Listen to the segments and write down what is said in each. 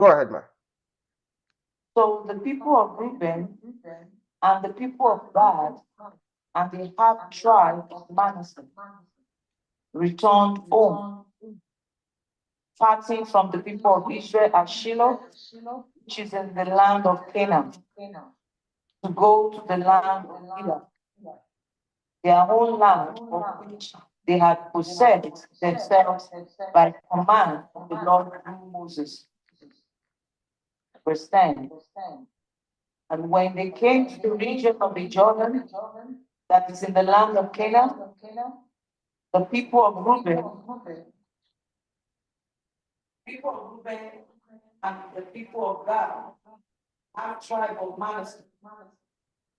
Go ahead, man. So the people of Reuben and the people of Gad and the half tribe of Manasseh returned home, parting from the people of Israel at Shiloh, which is in the land of Canaan, to go to the land of Gilead, their own land, of which they had possessed themselves by command of the Lord through Moses. Verse 10. And when they came to the region of the Jordan, that is in the land of Canaan, the people of Reuben and the people of Gad, half tribe of Manasseh,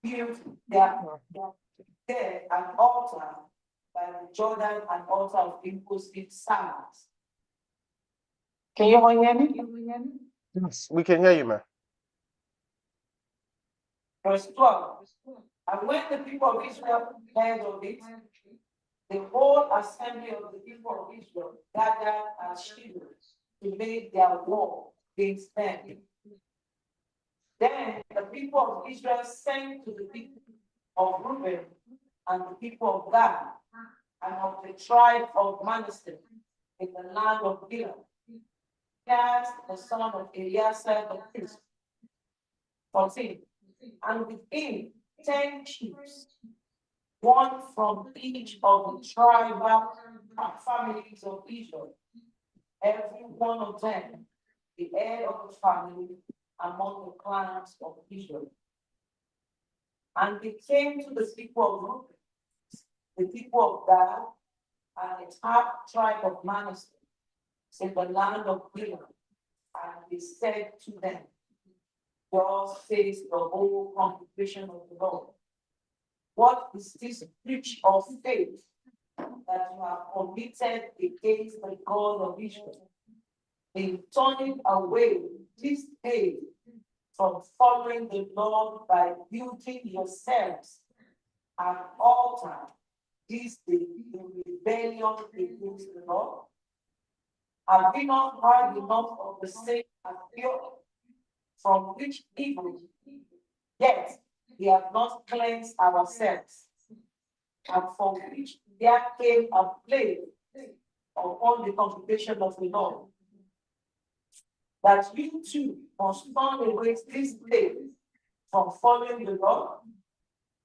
built there an altar by the Jordan, an altar of imposed sands. Can you all hear me? Yes, we can hear you, man. Verse 12. And when the people of Israel heard of it, the whole assembly of the people of Israel gathered at Shiloh to make their war against them. Then the people of Israel sent to the people of Reuben and the people of Gad and of the tribe of Manasseh in the land of Gilead, Gad the son of Eleazar the priest. 14. And with him 10 chiefs, one from each of the tribal families of Israel, every one of them the head of the family among the clans of Israel. And they came to the people of Reuben, the people of Gad, and its half tribe of Manasseh, in the land of Gilead, and they said to them, God says the whole congregation of the Lord, what is this breach of faith that you have committed against the God of Israel, in turning away this day from following the Lord by building yourselves an altar this day in rebellion against the Lord? Have we not heard enough of the same appeal, from which evil, yet we have not cleansed ourselves, and from which there came a plague upon the congregation of the Lord, that you too must turn away this day from following the Lord?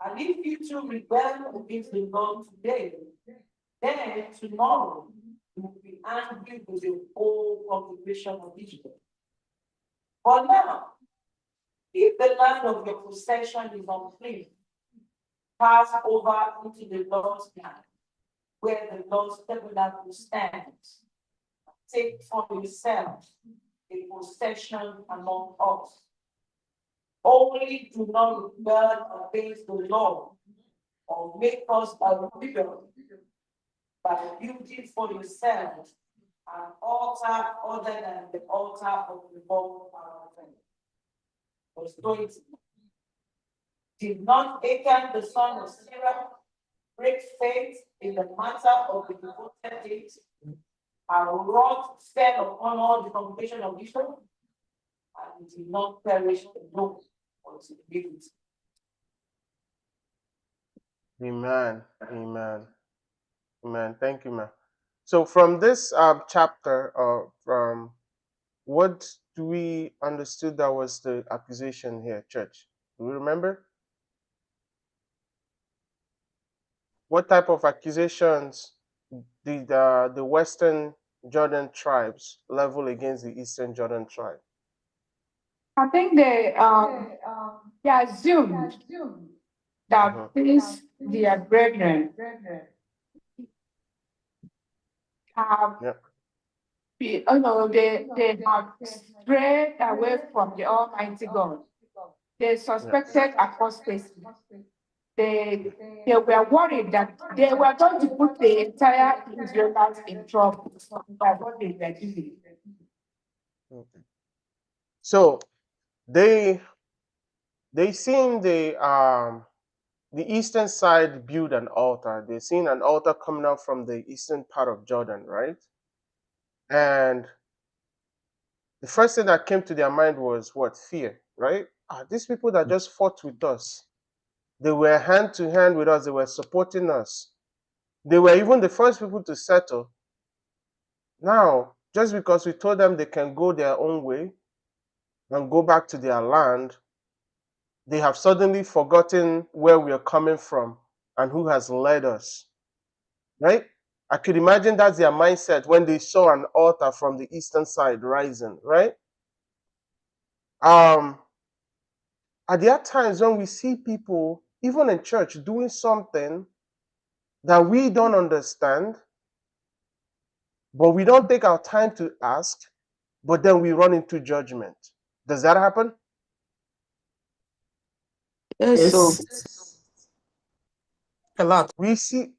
And if you too rebel against the Lord today, then tomorrow you will be angry with the whole congregation of Israel. But now, if the land of your possession is unclean, pass over into the Lord's land, where the Lord's tabernacle stands. Take for yourselves a possession among us. Only do not rebel against the Lord, or make us a rebel by building for yourselves an altar other than the altar of the Lord our God. Verse 20. Did not Achan the son of Sarah break faith in the matter of the devoted days, and wrath fell upon all the congregation of Israel, and it did not perish alone until it. Amen. Amen. Amen. Thank you, man. So from this chapter, from what do we understood that was the accusation here, church? Do we remember? What type of accusations did the Western Jordan tribes level against the Eastern Jordan tribe? I think they assumed that since their brethren have Yeah. they have strayed away from the Almighty God. They suspected apostasy. They they were worried that they were going to put the entire Israelites in trouble by what they were doing. Okay. So they seen the eastern side build an altar. They seen an altar coming out from the eastern part of Jordan, right? And The first thing that came to their mind was what? Fear, right? These people that just fought with us, they were hand to hand with us, they were supporting us. They were even the first people to settle. Now, just because we told them they can go their own way and go back to their land, they have suddenly forgotten where we are coming from and who has led us, right? I could imagine that's their mindset when they saw an altar from the eastern side rising, right? Um, there are times when we see people, even in church, doing something that we don't understand, but we don't take our time to ask, but then we run into judgment. Does that happen? Yes, so a lot. We see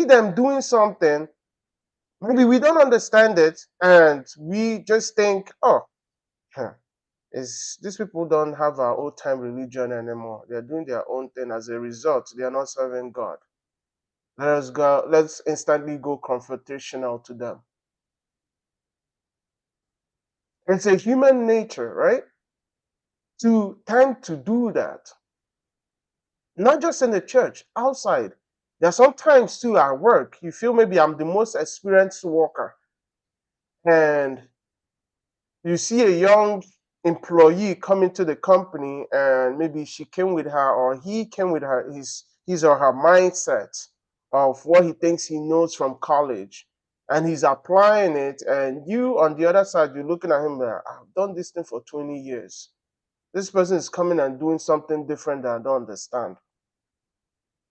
them doing something. Maybe we don't understand it, and we just think, oh, huh, is these people don't have our old time religion anymore. They're doing their own thing. As a result, they are not serving God. Let's instantly go confrontational to them. It's a human nature, right? To tend to do that. Not just in the church, outside. There's sometimes too at work, you feel maybe I'm the most experienced worker, and you see a young employee come into the company, and maybe she came with her or he came with her his or her mindset of what he thinks he knows from college, and he's applying it, and you on the other side, you're looking at him like, I've done this thing for 20 years. This person is coming and doing something different that I don't understand.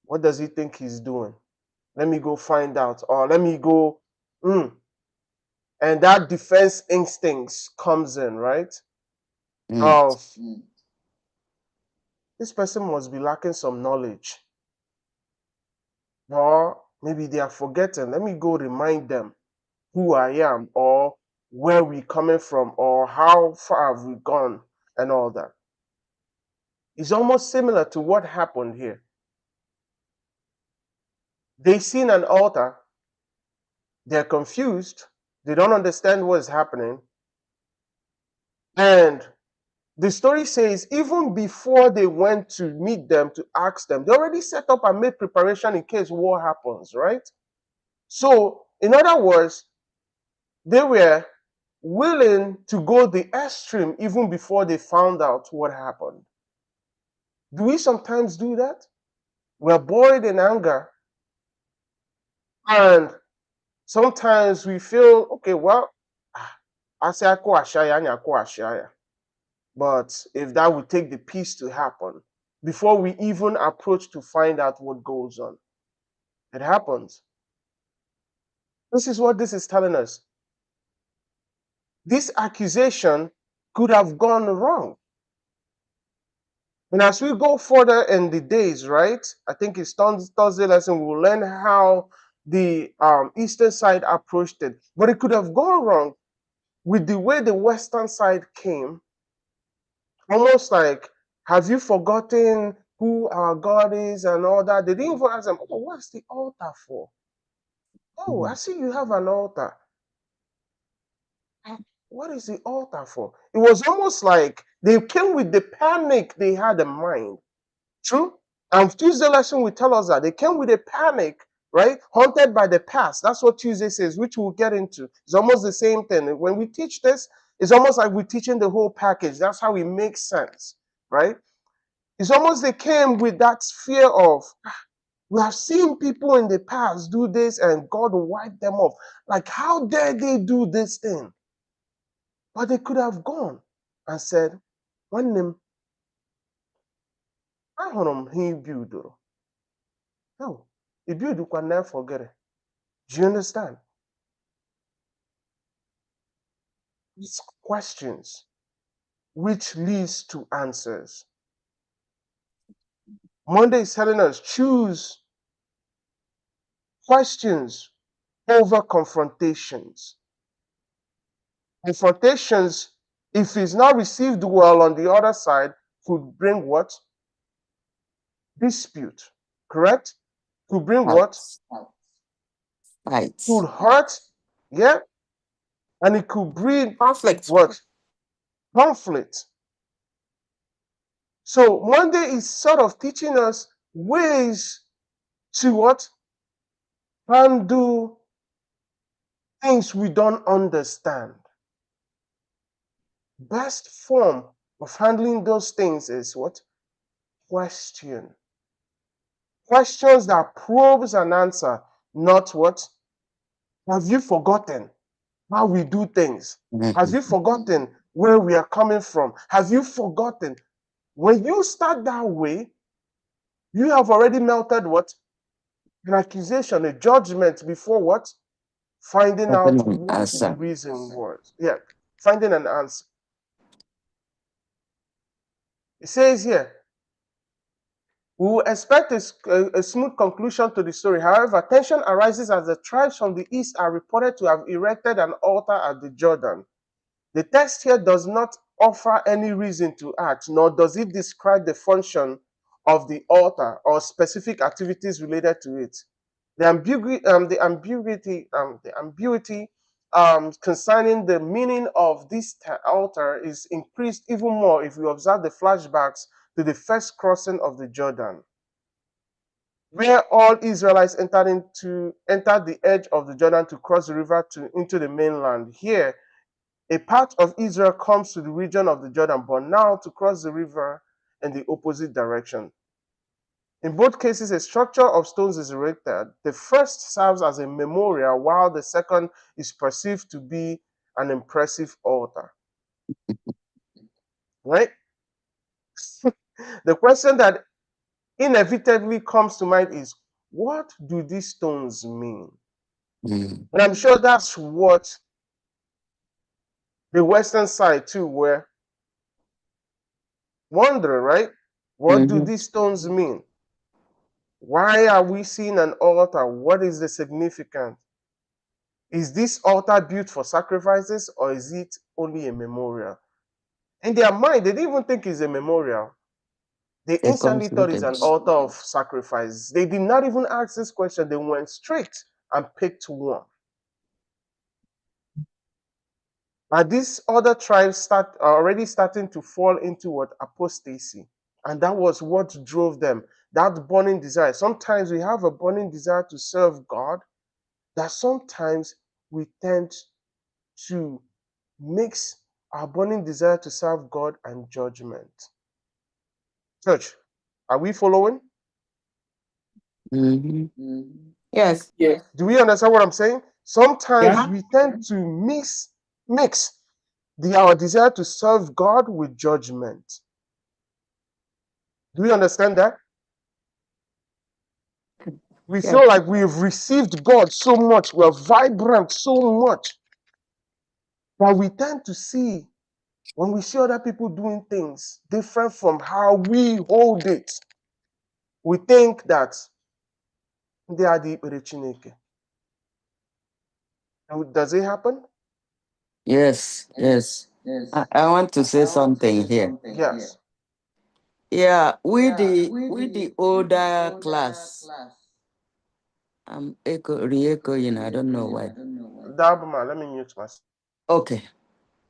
What does he think he's doing? Let me go find out, or let me go. And that defense instincts comes in, right? Mm. Of this person must be lacking some knowledge, or maybe they are forgetting. Let me go remind them who I am, or where we coming from, or how far have we gone, and all that. It's almost similar to what happened here. They seen an altar, they're confused, they don't understand what is happening, and the story says even before they went to meet them to ask them, they already set up and made preparation in case war happens, right? So, in other words, they were willing to go the extreme even before they found out what happened. Do we sometimes do that? We're buried in anger, and sometimes we feel, okay, well, I say ako ashaya, ako ashaya. But if that would take the peace to happen before we even approach to find out what goes on, it happens. This is what this is telling us. This accusation could have gone wrong. And as we go further in the days, right? I think it's Thursday lesson, we'll learn how the eastern side approached it. But it could have gone wrong with the way the western side came. Almost like, have you forgotten who our God is and all that? They didn't even ask them, oh, what's the altar for? Oh, I see you have an altar. What is the altar for? It was almost like they came with the panic they had in mind. True? And Tuesday lesson will tell us that they came with a panic, right? Haunted by the past. That's what Tuesday says, which we'll get into. It's almost the same thing. When we teach this, it's almost like we're teaching the whole package. That's how it makes sense, right? It's almost they came with that fear of, we have seen people in the past do this and God will wipe them off. Like, how dare they do this thing? But they could have gone and said, when them, ahụrụ m ha ibidoro. No, ibidu can never forget it. Do you understand? It's questions which leads to answers. Monday is telling us choose questions over confrontations. Confrontations, if it's not received well on the other side, could bring what? Dispute. Correct? Could bring what? Fight. Could hurt. Yeah. and it could breed Conflict. what? Conflict. So Monday is sort of teaching us ways to what? Handle things we don't understand. Best form of handling those things is what? Question. Questions that probes an answer, not what? Have you forgotten how we do things? Have you forgotten where we are coming from? Have you forgotten? When you start that way, you have already melted what? An accusation, a judgment before what? Finding out Open what the answer. reason was. Yeah, finding an answer. It says here, we will expect a smooth conclusion to the story. However, tension arises as the tribes from the east are reported to have erected an altar at the Jordan. The text here does not offer any reason to act, nor does it describe the function of the altar or specific activities related to it. The ambiguity concerning the meaning of this altar is increased even more if we observe the flashbacks to the first crossing of the Jordan, where all Israelites entered the edge of the Jordan to cross the river into the mainland. Here, a part of Israel comes to the region of the Jordan, but now to cross the river in the opposite direction. In both cases, a structure of stones is erected. The first serves as a memorial, while the second is perceived to be an impressive altar. Right? The question that inevitably comes to mind is, what do these stones mean? Mm. And I'm sure that's what the Western side too were wondering, right? What do Mhm. these stones mean? Why are we seeing an altar? What is the significance? Is this altar built for sacrifices or is it only a memorial? In their mind, they didn't even think it's a memorial. They They instantly thought it's completed. an altar of sacrifice. They did not even ask this question. They went straight and picked one. And these other tribes are already starting to fall into what? Apostasy. And that was what drove them. That burning desire. Sometimes we have a burning desire to serve God, that sometimes we tend to mix our burning desire to serve God and judgment. Church, are we following? Mhm. Yes. Do we understand what I'm saying? Sometimes Yeah. we tend to mix our desire to serve God with judgment. Do we understand that? We Yes. feel like we've received God so much, we're vibrant so much, but we tend to see when we see other people doing things different from how we hold it, we think that they are the Chineke. Does it happen? Yes, yes. I want to say something here. Yes. Yeah, we the older class. I'm re-echoing. I don't know why. Dabma, let me mute myself. Okay.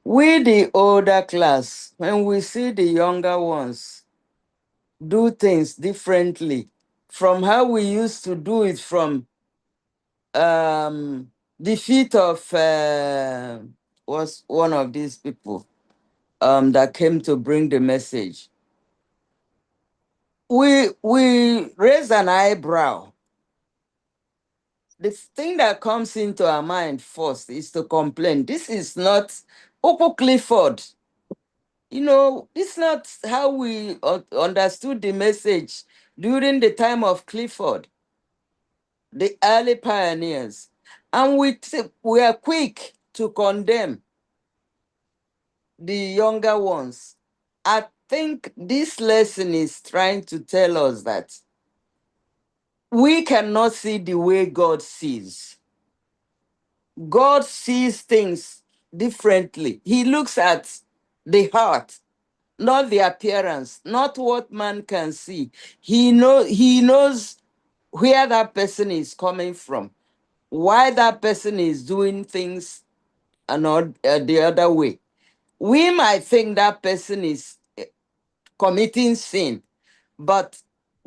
We the older class, when we see the younger ones do things differently from how we used to do it from the feet of was one of these people that came to bring the message. We raise an eyebrow. The thing that comes into our mind first is to complain. This is not Uncle Clifford. You know, this is not how we understood the message during the time of Clifford, the early pioneers. And we are quick to condemn the younger ones. I think this lesson is trying to tell us that we cannot see the way God sees. God sees things differently. He looks at the heart, not the appearance, not what man can see. He knows where that person is coming from, why that person is doing things the other way. We might think that person is committing sin, but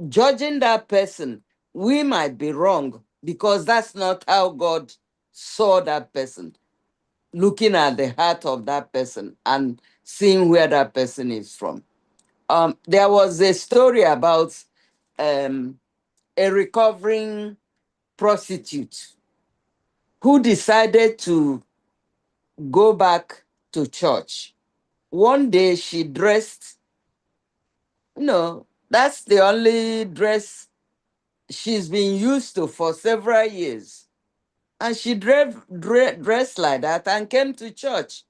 judging that person, we might be wrong because that's not how God saw that person, looking at the heart of that person and seeing where that person is from. There was a story about a recovering prostitute who decided to go back to church. One day she dressed, that's the only dress she's been used to for several years. And she dressed like that and came to church.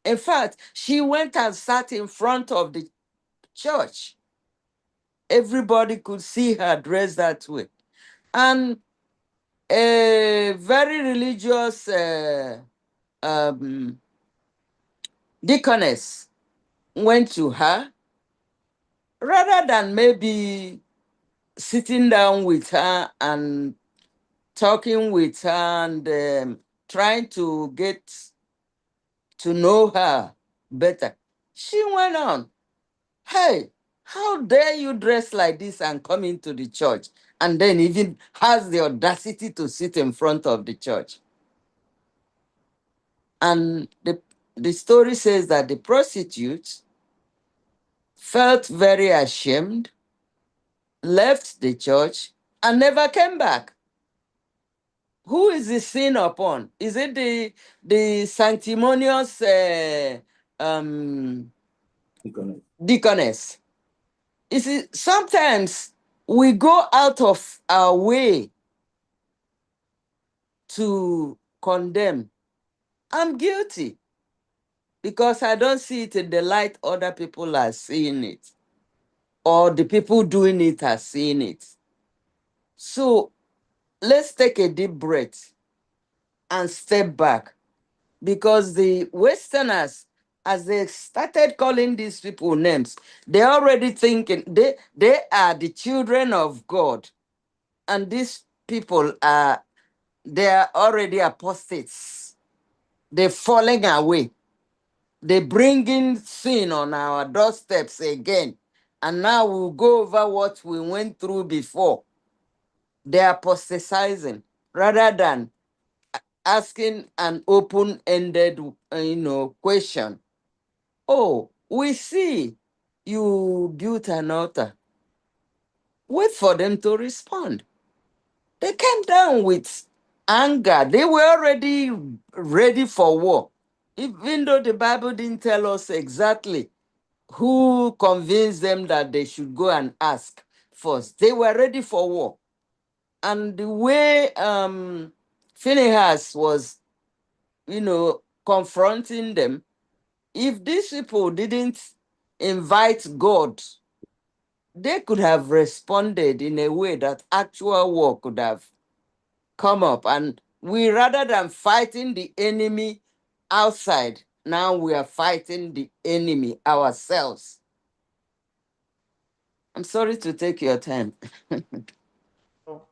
In fact, she went and sat in front of the church. Everybody could see her dressed that way. And a very religious um, deaconess went to her, rather than maybe sitting down with her and talking with her and trying to get to know her better. She went on, "Hey, how dare you dress like this and come into the church?" And then even has the audacity to sit in front of the church. And the story says that the prostitute felt very ashamed, left the church, and never came back. Who is the sin upon? Is it the sanctimonious deaconess? You see, sometimes we go out of our way to condemn. I'm guilty because I don't see it in the light other people are seeing it, or the people doing it are seeing it. So let's take a deep breath and step back, because the Westerners, as they started calling these people names, they're already thinking they are the children of God. And these people they're already apostates. They're falling away. They're bringing sin on our doorsteps again. And now we'll go over what we went through before. They're apostatizing rather than asking an open-ended, question. "Oh, we see you built an altar." Wait for them to respond. They came down with anger. They were already ready for war. Even though the Bible didn't tell us exactly who convinced them that they should go and ask first, they were ready for war. And the way Phinehas was, confronting them, if these people didn't invite God, they could have responded in a way that actual war could have come up. And we, rather than fighting the enemy outside, now we are fighting the enemy ourselves. I'm sorry to take your time.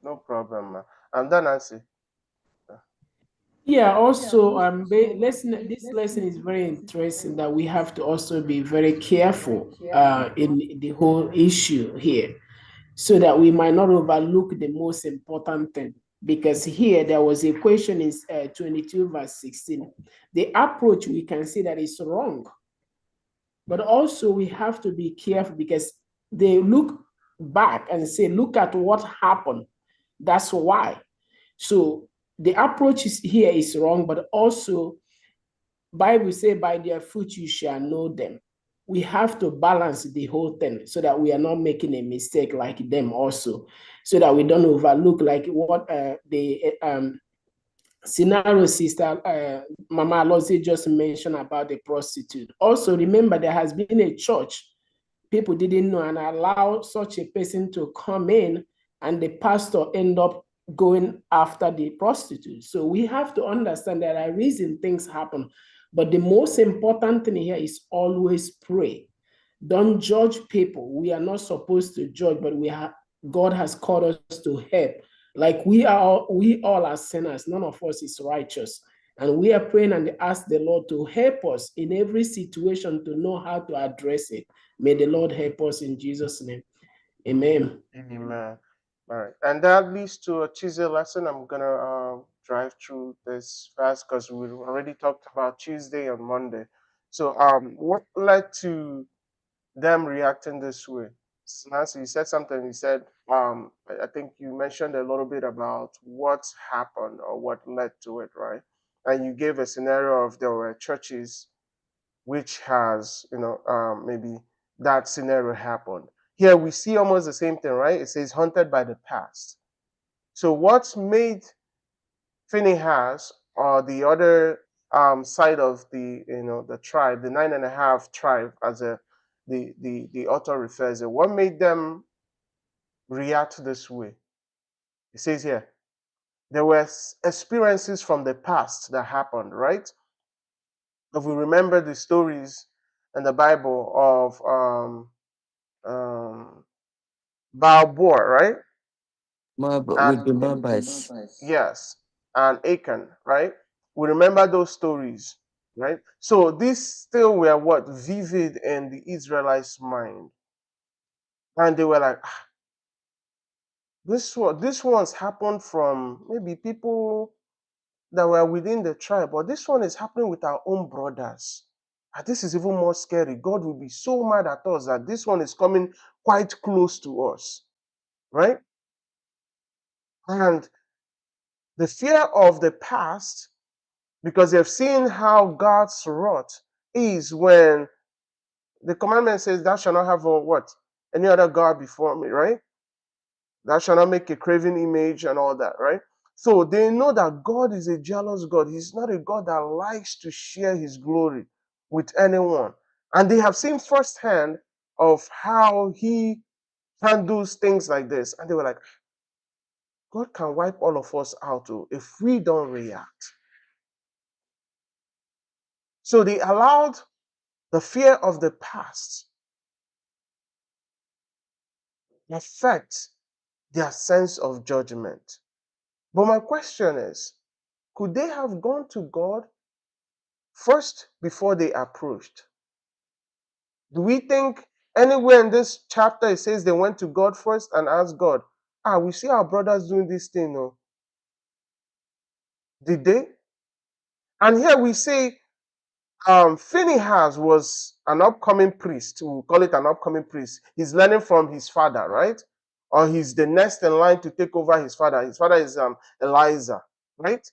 No problem, ma. I'm done, Nancy. Yeah, also, this lesson is very interesting that we have to also be very careful in the whole issue here, so that we might not overlook the most important thing. Because here there was a question in 22 verse 16. The approach, we can see that is wrong, but also we have to be careful because they look back and say, look at what happened. That's why. So the approach here is wrong, but also Bible say, by their fruit you shall know them. We have to balance the whole thing so that we are not making a mistake like them also, so that we don't overlook like what the scenario sister Mama Alozie just mentioned about the prostitute. Also remember, there has been a church, people didn't know and allow such a person to come in, and the pastor end up going after the prostitute. So we have to understand there are reasons things happen, but the most important thing here is always pray. Don't judge people. We are not supposed to judge, but God has called us to help. Like we all are sinners. None of us is righteous. And we are praying and ask the Lord to help us in every situation to know how to address it. May the Lord help us in Jesus' name. Amen. Amen. All right. And that leads to a Tuesday lesson. I'm going to drive through this fast because we already talked about Tuesday and Monday. So what led to them reacting this way? Nancy, you said something. You said, I think you mentioned a little bit about what happened or what led to it, right? And you gave a scenario of there were churches which has, maybe that scenario happened. Here we see almost the same thing, right? It says haunted by the past. So what's made Phinehas or the other side of the tribe, the 9.5 tribe, as the author refers it, what made them react this way? It says here, there were experiences from the past that happened, right? If we remember the stories in the Bible of Balboa, right? With the And Moabites. yes, and Achan, right? We remember those stories, right? So these still were what vivid in the Israelites' mind, and they were like, "Ah, this one's happened from maybe people that were within the tribe, but this one is happening with our own brothers. And this is even more scary. God will be so mad at us that this one is coming quite close to us, right? And the fear of the past, because they've seen how God's wrath is when the commandment says, "Thou shalt not have a what? Any other God before me," right? Thou shalt not make a graven image and all that, right? So they know that God is a jealous God. He's not a God that likes to share his glory with anyone. And they have seen firsthand of how he handles things like this. And they were like, God can wipe all of us out if we don't react. So they allowed the fear of the past affect their sense of judgment. But my question is, could they have gone to God first before they approached? Do we think anywhere in this chapter it says they went to God first and asked God, we see our brothers doing this thing, no? Did they? And here we say Phinehas was an upcoming priest. We'll call it an upcoming priest. He's learning from his father, right? Or he's the next in line to take over his father. His father is Eliza, right?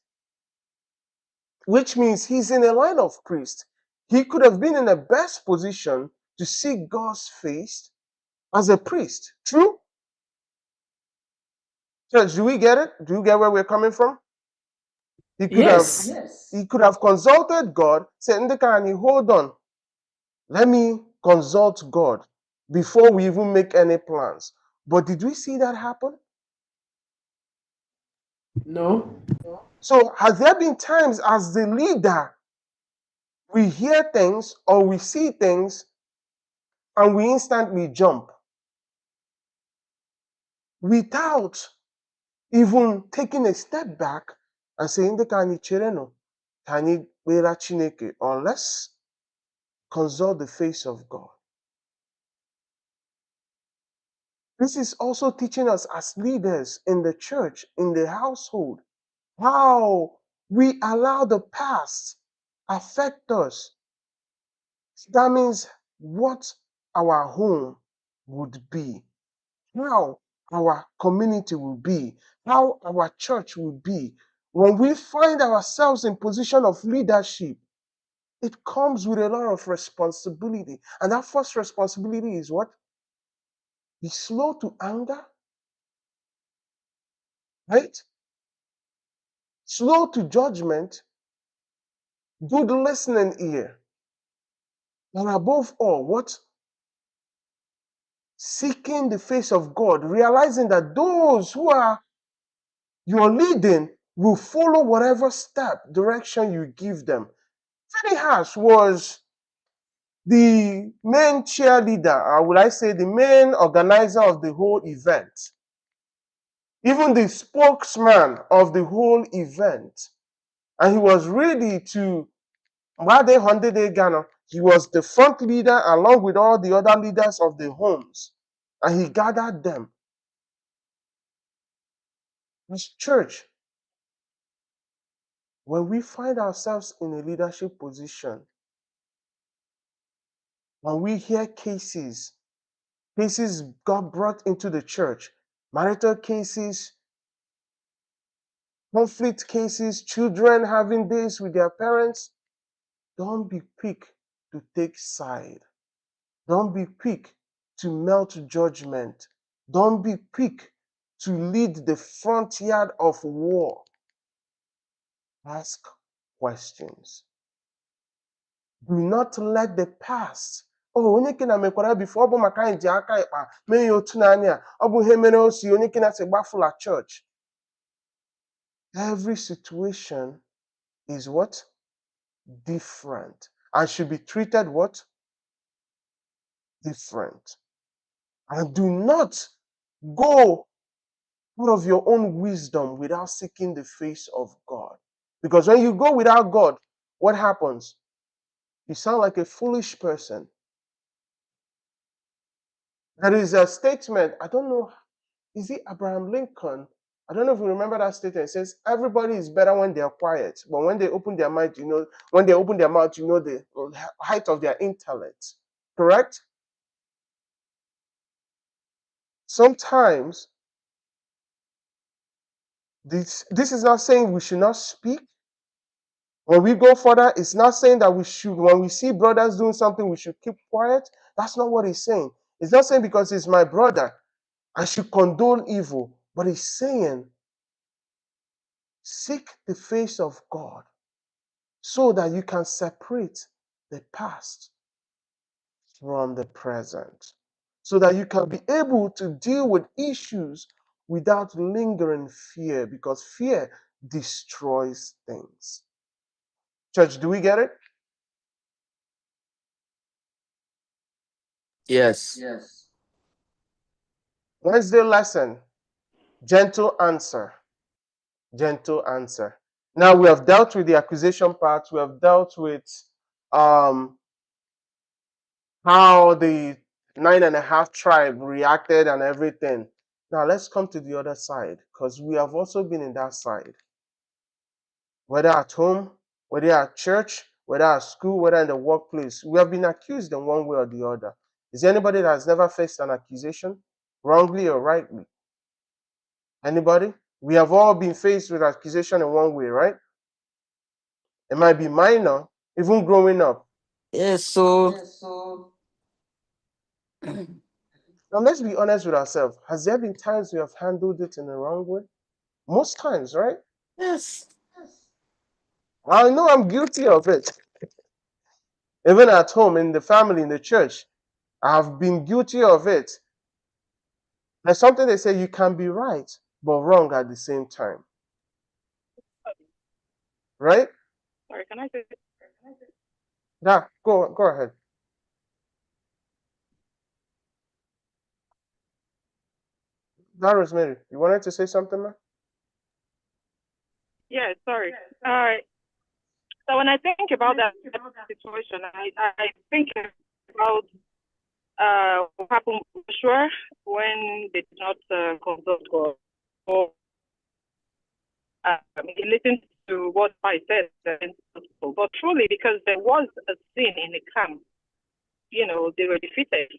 Which means he's in a line of priests. He could have been in the best position to see God's face as a priest. True? Church, do we get it? Do you get where we're coming from? He could have Yes. he could have consulted God, said, Ndekani, hold on. Let me consult God before we even make any plans. But did we see that happen? No. So has there been times as the leader we hear things or we see things and we instantly jump without even taking a step back and saying, Ndekani chereno, tani wera chineke, or let's consult the face of God. This is also teaching us as leaders in the church, in the household, how we allow the past affect us. That means what our home would be, how our community will be, how our church will be. When we find ourselves in position of leadership, it comes with a lot of responsibility. And that first responsibility is what? Be slow to anger, right? Slow to judgment, good listening ear. And above all, what? Seeking the face of God, realizing that those who are you're leading will follow whatever step, direction you give them. Phinehas was the main cheerleader, or would I say the main organizer of the whole event, even the spokesman of the whole event. And he was ready to, while they hunted Ghana, he was the front leader along with all the other leaders of the homes. And he gathered them. This church, when we find ourselves in a leadership position, when we hear cases got brought into the church, marital cases, conflict cases, children having days with their parents, don't be quick to take side. Don't be quick to melt judgment. Don't be quick to lead the front yard of war. Ask questions. Do not let the past. Oh, onye ke na mekwara before ọ bụ maka anyị ji aka ịkpa mee ya otu n'anya ọ bụ ihe mere o si onye ke na si gbafula church. Every situation is what? Different. And should be treated what? Different. And do not go out of your own wisdom without seeking the face of God. Because when you go without God, what happens? You sound like a foolish person. There is a statement, I don't know, is it Abraham Lincoln? I don't know if you remember that statement. It says, everybody is better when they are quiet, but when they open their mouth, when they open their mouth, the height of their intellect. Correct? Sometimes, this is not saying we should not speak. When we go further, it's not saying that we should, when we see brothers doing something, we should keep quiet. That's not what he's saying. It's not saying because it's my brother, I should condone evil. But he's saying, seek the face of God so that you can separate the past from the present. So that you can be able to deal with issues without lingering fear, because fear destroys things. Church, do we get it? Yes. Wednesday lesson, gentle answer. Gentle answer. Now we have dealt with the accusation part. We have dealt with how the 9.5 tribe reacted and everything. Now let's come to the other side, because we have also been in that side. Whether at home, whether at church, whether at school, whether in the workplace, we have been accused in one way or the other. Is there anybody that has never faced an accusation, wrongly or rightly? Anybody? We have all been faced with accusation in one way, right? It might be minor, even growing up. Yes, so Now let's be honest with ourselves. Has there been times we have handled it in the wrong way? Most times, right? yes. I know I'm guilty of it. Even at home, in the family, in the church, I have been guilty of it. There's something they say you can be right, but wrong at the same time. Right? Sorry, can I say? Yeah, go ahead. That Rosemary, you wanted to say something, man? Yeah, sorry. So when I think about that situation, I think about what happened with Joshua when they did not consult God, or he listened to what I said, but truly because there was a sin in the camp, they were defeated.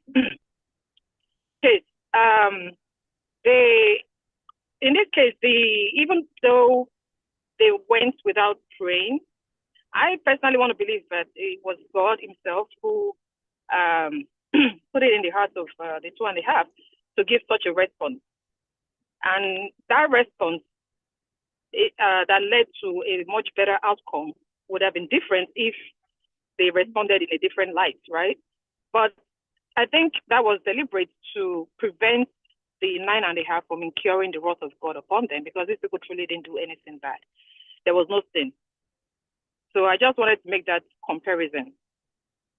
Okay, they in this case, even though they went without praying, I personally want to believe that it was God Himself who put it in the heart of the 2.5 to give such a response. And that response that led to a much better outcome would have been different if they responded in a different light, right? But I think that was deliberate to prevent the 9.5 from incurring the wrath of God upon them, because these people truly didn't do anything bad. There was no sin. So I just wanted to make that comparison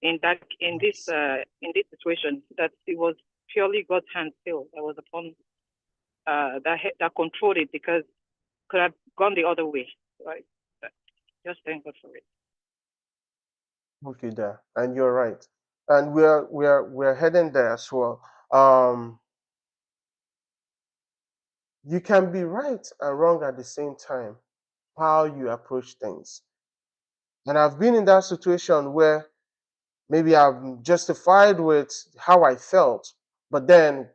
in this situation, that it was purely God's hand still that was upon that controlled it, because it could have gone the other way, right? just thank God for it. Okay, there, and you're right, and we're heading there as well. You can be right and wrong at the same time. How you approach things, and I've been in that situation where maybe I'm justified with how I felt, but then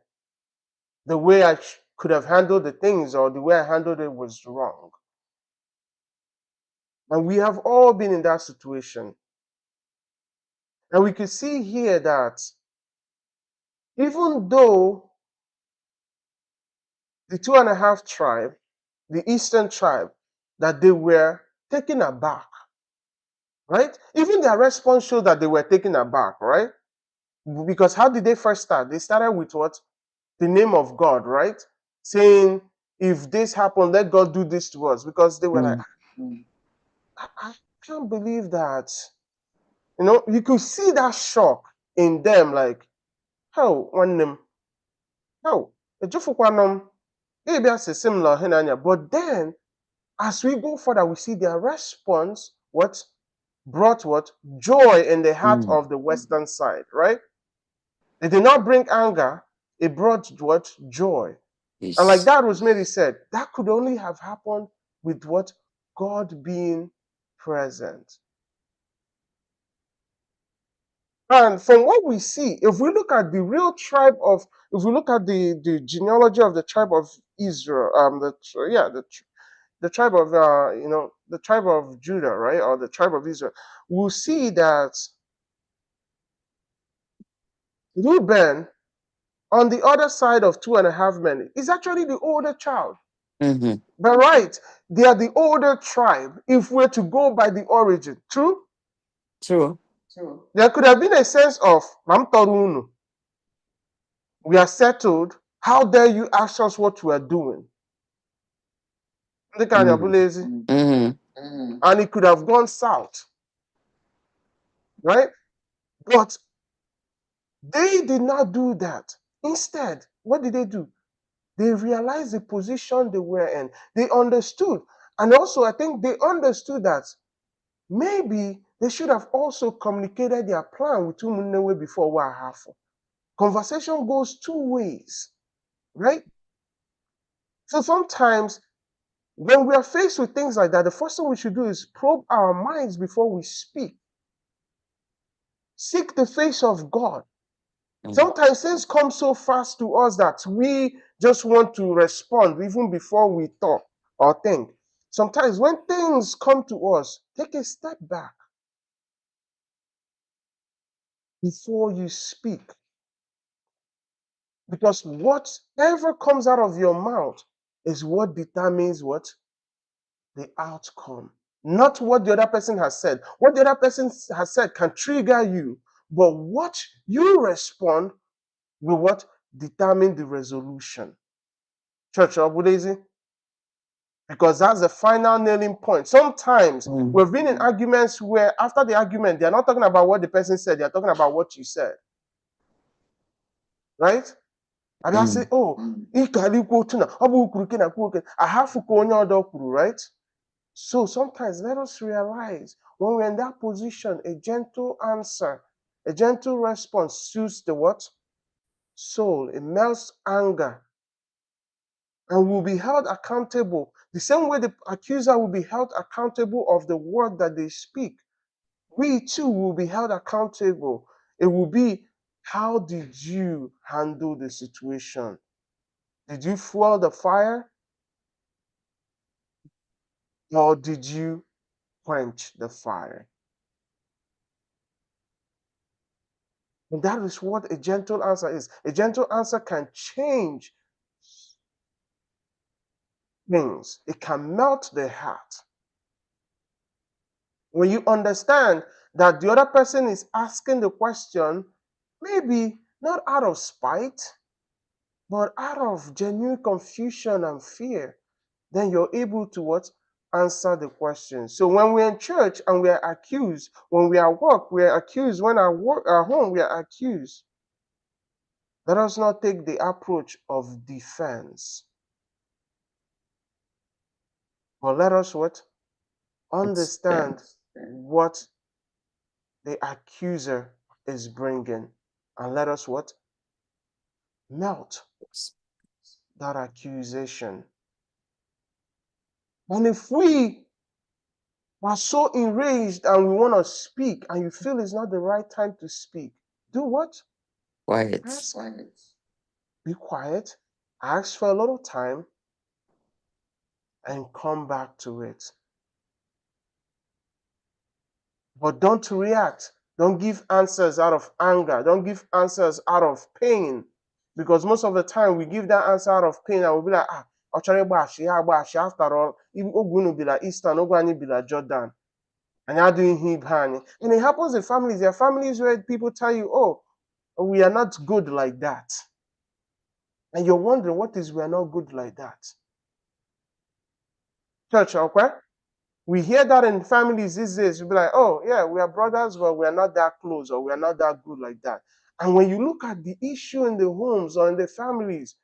the way I could have handled the things or the way I handled it was wrong. And we have all been in that situation. And we could see here that even though the 2.5 tribe, the eastern tribe, that they were taken aback, right? Even their response showed that they were taken aback, right? Because how did they first start? They started with what? The name of God, right? Saying, if this happened, let God do this to us. Because they were like, I can't believe that. You know, you could see that shock in them, like, how one them, how, maybe that's a similar henanya. But then, as we go further, we see their response, what brought what? Joy in the heart of the western side, right? It did not bring anger, it brought what? Joy. And like Yes. that Rosemary said, that could only have happened with what? God being present. And from what we see, if we look at the real tribe of, if we look at the genealogy of the tribe of Israel, the tribe of the tribe of Judah, right, or the tribe of Israel, we'll see that Reuben, on the other side of 2.5 men, is actually the older child. Mm-hmm. But right, they are the older tribe. If we're to go by the origin, true, True. there could have been a sense of Mamtorunu. We are settled. How dare you ask us what we are doing? Mm-hmm. And it could have gone south, right? But they did not do that. Instead, what did they do? They realized the position they were in. They understood. And also, I think they understood that maybe they should have also communicated their plan with Umunnewe before Wahafu. Conversation goes two ways, right? So sometimes when we are faced with things like that, the first thing we should do is probe our minds before we speak. Seek the face of God. Sometimes things come so fast to us that we just want to respond even before we talk or think. Sometimes when things come to us, take a step back before you speak. Because whatever comes out of your mouth is what determines what? The outcome. Not what the other person has said. What the other person has said can trigger you, but what you respond will what? Determine the resolution. Church, Obudezi? Because that's the final nailing point. Sometimes we've been in arguments where after the argument, they're not talking about what the person said, they're talking about what you said. Right? And I say, oh, I have to right? So sometimes let us realize when we're in that position, a gentle answer, a gentle response suits the what? Soul. It melts anger. And will be held accountable. The same way the accuser will be held accountable of the word that they speak. We too will be held accountable. It will be, how did you handle the situation? Did you fuel the fire? Or did you quench the fire? And that is what a gentle answer is. A gentle answer can change things, it can melt the heart. When you understand that the other person is asking the question, maybe not out of spite, but out of genuine confusion and fear, then you're able to what? Answer the question. So when we're in church and we are accused, when we are at work, we are accused, when at home, we are accused. Let us not take the approach of defense, but let us what? understand what the accuser is bringing, and let us what? Melt that accusation. And if we are so enraged and we want to speak and you feel it's not the right time to speak, do what? Quiet. Ask. Be quiet, ask for a little time, and come back to it. But don't react. Don't give answers out of anger. Don't give answers out of pain. Because most of the time we give that answer out of pain and we'll be like, after all, Ogun will be like Eastern, Ogun will be like Jordan. And you're doing him. And it happens in families. There are families where people tell you, oh, we are not good like that. And you're wondering, what is we are not good like that? Church, okay? We hear that in families these days. You'll be like, oh, yeah, we are brothers, but we are not that close or we are not that good like that. And when you look at the issue in the homes or in the families,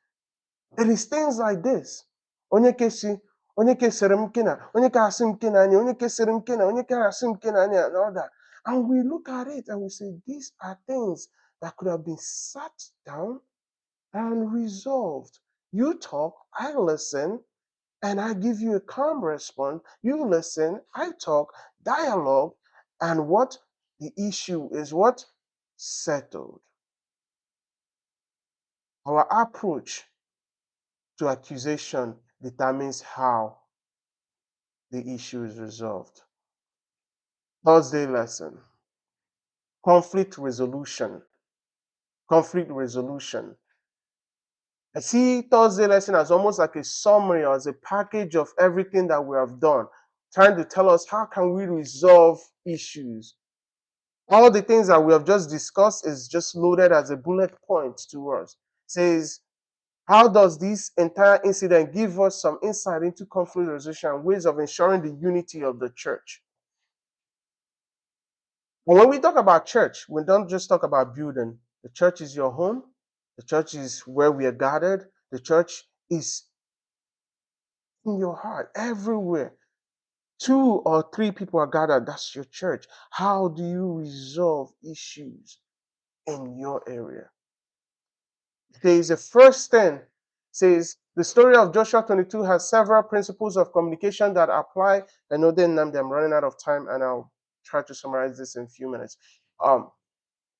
it is things like this. Onye kesi, onye kesere m kena, onye ka asị m kena anya, onye kesere m kena, onye ka asị m kena anya, and all that. And we look at it and we say, these are things that could have been sat down and resolved. You talk, I listen, and I give you a calm response. You listen, I talk, dialogue, and what? The issue is what? Settled. Our approach to accusation determines how the issue is resolved. Thursday lesson, conflict resolution. Conflict resolution. I see Thursday lesson as almost like a summary or as a package of everything that we have done, trying to tell us how can we resolve issues. All the things that we have just discussed is just loaded as a bullet point to us. It says, how does this entire incident give us some insight into conflict resolution and ways of ensuring the unity of the church? And when we talk about church, we don't just talk about building. The church is your home. The church is where we are gathered. The church is in your heart, everywhere. 2 or 3 people are gathered, that's your church. How do you resolve issues in your area? Says the first thing says the story of Joshua 22 has several principles of communication that apply. I know then I'm running out of time, and I'll try to summarize this in a few minutes.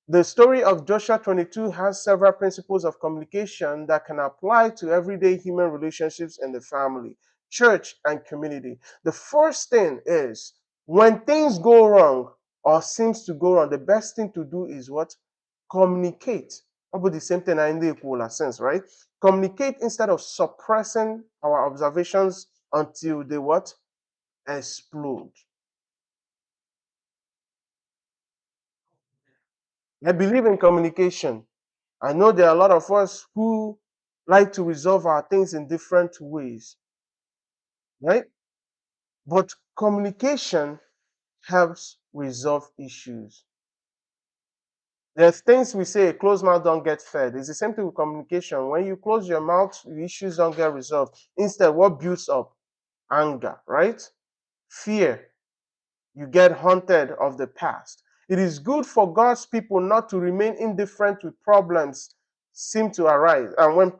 The story of Joshua 22 has several principles of communication that can apply to everyday human relationships in the family, church, and community. The first thing is when things go wrong or seems to go wrong, the best thing to do is what? Communicate. About the same thing in the equal sense, right? Communicate instead of suppressing our observations until they what? Explode. I believe in communication. I know there are a lot of us who like to resolve our things in different ways, right? But communication helps resolve issues. There's things we say, a closed mouth don't get fed. It's the same thing with communication. When you close your mouth, the issues don't get resolved. Instead, what builds up? Anger, right? Fear. You get haunted of the past. It is good for God's people not to remain indifferent with problems seem to arise. And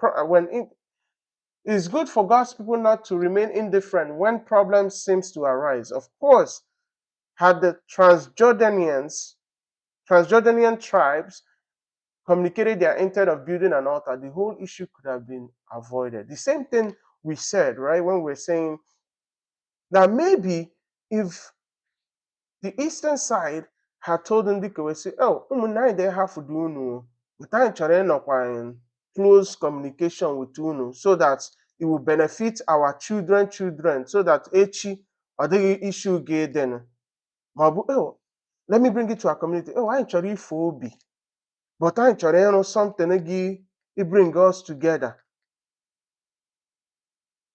it's good for God's people not to remain indifferent when problems seems to arise. Of course, had the Transjordanian tribes communicated their intent of building an altar, the whole issue could have been avoided. The same thing we said, right, when we were saying that maybe if the eastern side had told them, they say, oh, they have to do no, but I in close communication with Uno so that it will benefit our children, so that Echi or the issue get then. Oh, let me bring it to our community. Oh, I actually phobi, but I actually something again, it bring us together.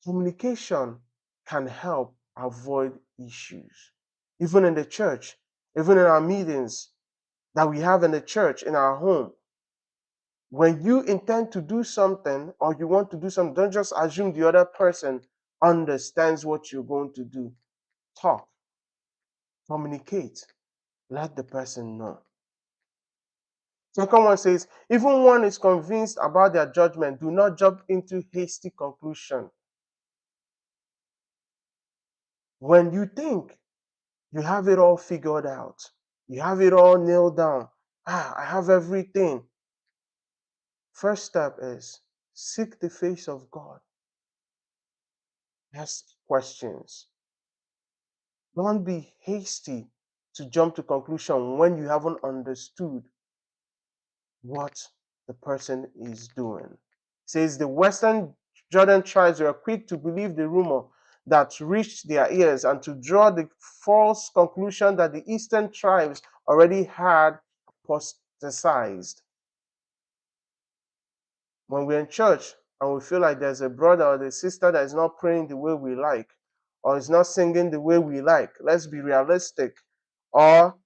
Communication can help avoid issues, even in the church, even in our meetings that we have in the church, in our home. When you intend to do something or you want to do something, don't just assume the other person understands what you're going to do. Talk. Communicate. Let the person know. Second one says, even one is convinced about their judgment, do not jump into hasty conclusion. When you think you have it all figured out, you have it all nailed down, I have everything. First step is seek the face of God. Ask questions. Don't be hasty to jump to conclusion when you haven't understood what the person is doing. It says the Western Jordan tribes were quick to believe the rumor that reached their ears and to draw the false conclusion that the Eastern tribes already had apostatized. When we're in church and we feel like there's a brother or a sister that is not praying the way we like, or is not singing the way we like, let's be realistic. Or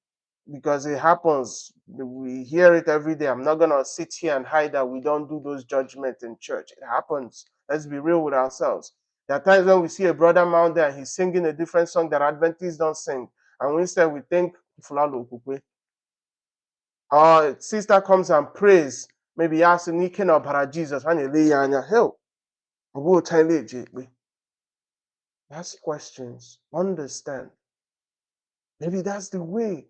because it happens, we hear it every day. I'm not going to sit here and hide that we don't do those judgments in church. It happens. Let's be real with ourselves. There are times when we see a brother out there and he's singing a different song that Adventists don't sing. And instead we think, or sister comes and prays, maybe asking Nikin or para Jesus, and you lay on your help. Ask questions, understand. Maybe that's the way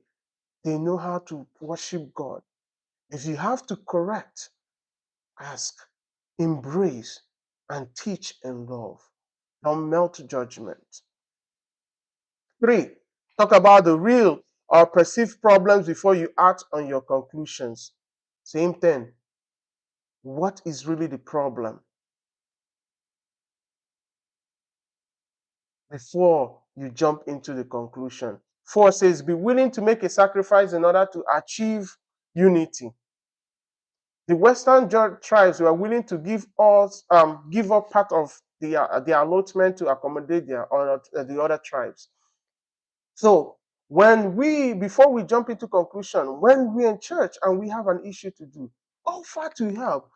they know how to worship God. If you have to correct, ask, embrace, and teach in love. Don't melt judgment. 3, talk about the real or perceived problems before you act on your conclusions. Same thing. What is really the problem? Before you jump into the conclusion. 4 says, be willing to make a sacrifice in order to achieve unity. The Western tribes were willing to give up part of their allotment to accommodate the other tribes. So before we jump into conclusion, when we're in church and we have an issue to do, offer to help.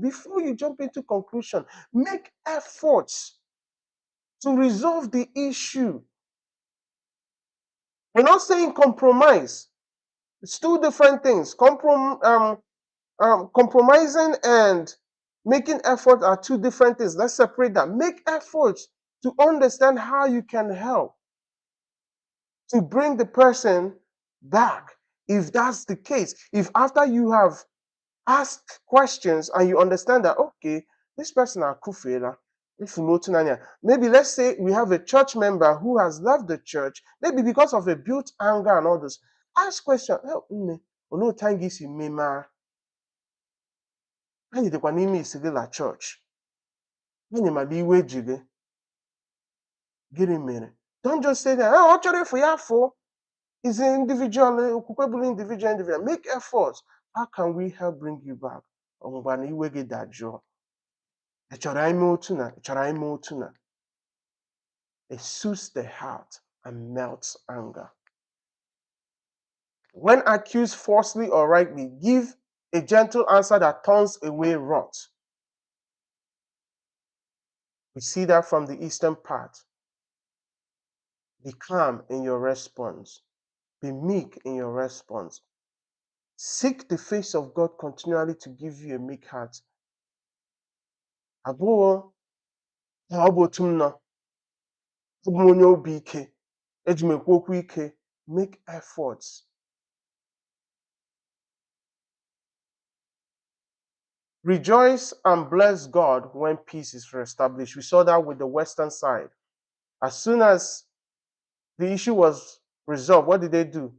Before you jump into conclusion, make efforts to resolve the issue. We're not saying compromise. It's two different things. Compromising and making effort are two different things. Let's separate that. Make efforts to understand how you can help to bring the person back. If that's the case, if after you have asked questions and you understand that, okay, this person are kufela, maybe let's say we have a church member who has left the church, maybe because of a built anger and all this. Ask questions. Anyị dịkwa n'ime isi gị la church. Gịnị ma dị iwe ji gị? Gịnị mere? Don't just say that. Oh, ọ chọrọ ịfụ ya afọ. Is an individual, individual. Make efforts. How can we help bring you back? Ọmụgba na iwe gị dajụọ. Ị chọrọ ime otu na? Ị chọrọ ime otu na? It soothes the heart and melts anger. When accused falsely or rightly, give a gentle answer that turns away wrath. We see that from the eastern part. Be calm in your response. Be meek in your response. Seek the face of God continually to give you a meek heart. Abụọ, ọ bụ otu m nọ. Ọ bụ onye obi ike. Eji m ekwu okwu ike. Make efforts. Rejoice and bless God when peace is reestablished. We saw that with the western side. As soon as the issue was resolved, what did they do?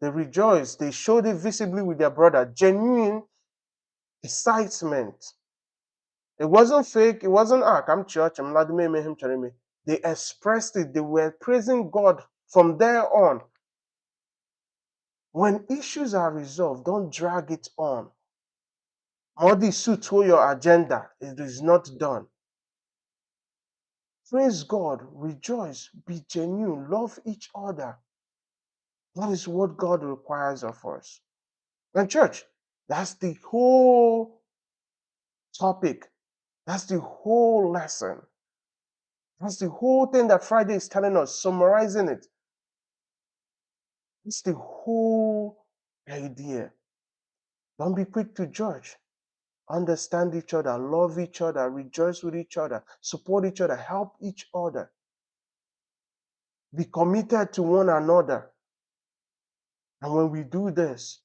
They rejoiced. They showed it visibly with their brother. Genuine excitement. It wasn't fake. It wasn't, come church. They expressed it. They were praising God from there on. When issues are resolved, don't drag it on. All these suits to your agenda. It is not done. Praise God, rejoice, be genuine, love each other. That is what God requires of us. And church, that's the whole topic. That's the whole lesson. That's the whole thing that Friday is telling us, summarizing it. It's the whole idea. Don't be quick to judge. Understand each other, love each other, rejoice with each other, support each other, help each other. Be committed to one another. And when we do this,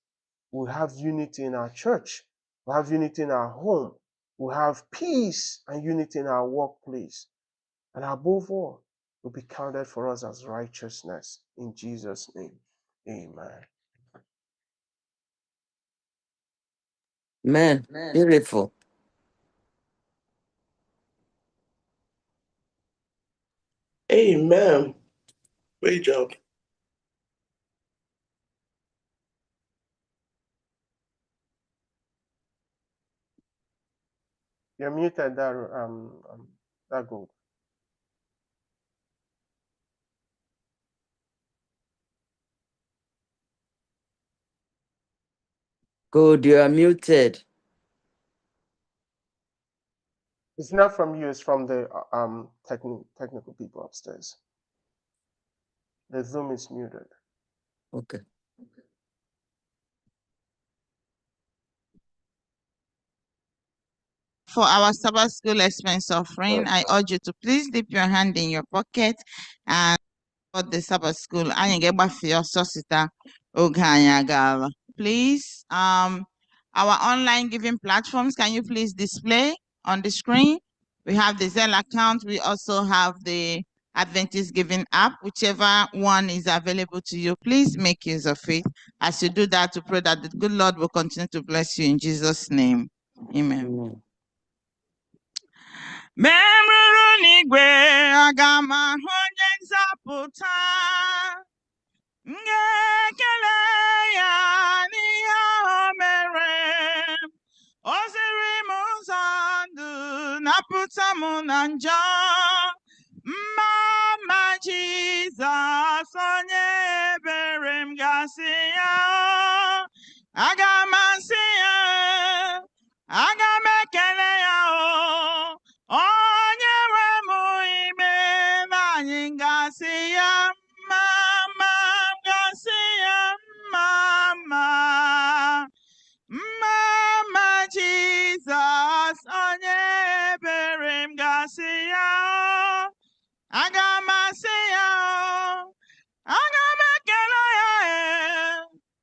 we'll have unity in our church, we'll have unity in our home, we'll have peace and unity in our workplace. And above all, will be counted for us as righteousness. In Jesus' name, amen. Man, beautiful. Amen. Great job. You're muted, that gold. Good, you are muted. It's not from you, it's from the technical people upstairs. The Zoom is muted. Okay. For our Sabbath school expense offering, I urge you to please dip your hand in your pocket and for the Sabbath school. Anyị ga-agbafe ọsọ sita oge anyị agaala. Please, our online giving platforms, can you please display on the screen? We have the Zelle account. We also have the Adventist Giving app, whichever one is available to you. Please make use of it. As you do that, to pray that the good Lord will continue to bless you in Jesus' name. Amen. Amen. Merụrụ n'igwe, aga m ahụ onye nzọpụta. M ga-ekele ya n'ihe o mere. O ziri m ụzọ ndụ, napụta m na njọ. Mma Jizọs, onye ebere m ga-asị ya. Aga m asị ya, aga m ekele ya o. Onye nwe m imeela, anyị ga-asị ya mma, ga-asị ya mma. Mma Jizọs, onye ebere m ga-asị ya. Aga m asị ya, aga m ekele ya.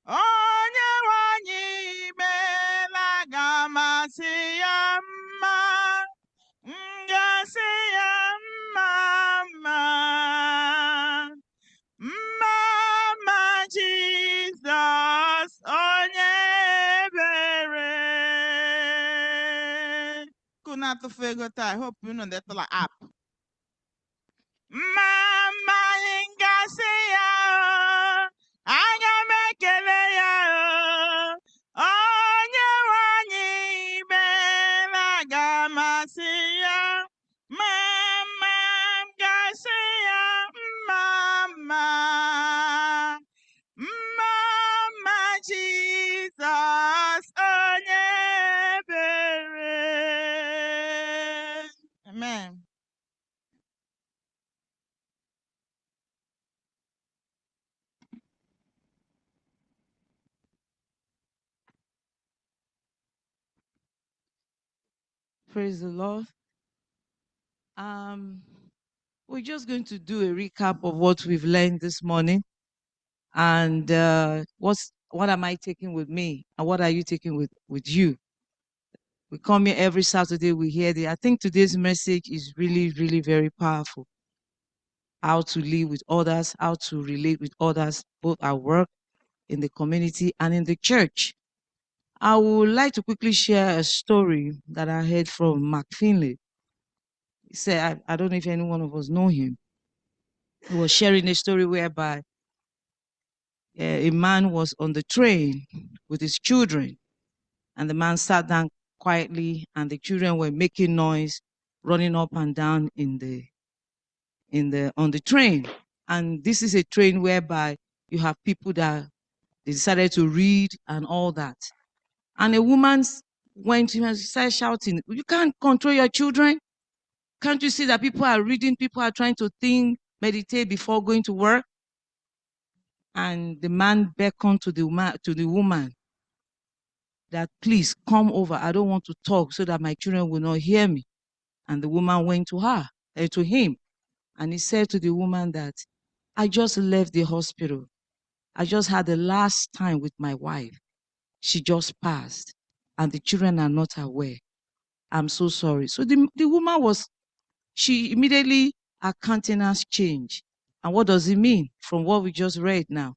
Onye nwe anyị imeela, aga m asị ya mma. Ngasi ya mama, mama Jesus, onye ebere. Kuna to figure I hope you know that la app. Mama ngasi ya, aga mekele ya. Onye wanyi bela gamasi ya. Mama ngasi ya, mama. Mama Jesus, onye ebere. Amen. Praise the Lord. We're just going to do a recap of what we've learned this morning. And what am I taking with me? And what are you taking with you? We come here every Saturday, we hear I think today's message is really, really very powerful. How to live with others, how to relate with others, both at work, in the community, and in the church. I would like to quickly share a story that I heard from Mark Finley. He said, I don't know if any one of us know him. He was sharing a story whereby a man was on the train with his children, and the man sat down quietly, and the children were making noise, running up and down on the train. And this is a train whereby you have people that they decided to read and all that. And a woman went to him and started shouting, "You can't control your children. Can't you see that people are reading, people are trying to think, meditate before going to work?" And the man beckoned to the woman that, please come over. I don't want to talk so that my children will not hear me. And the woman went to him. And he said to the woman that, I just left the hospital. I just had the last time with my wife. She just passed and the children are not aware. I'm so sorry. So the woman she immediately, her countenance changed. And what does it mean from what we just read now?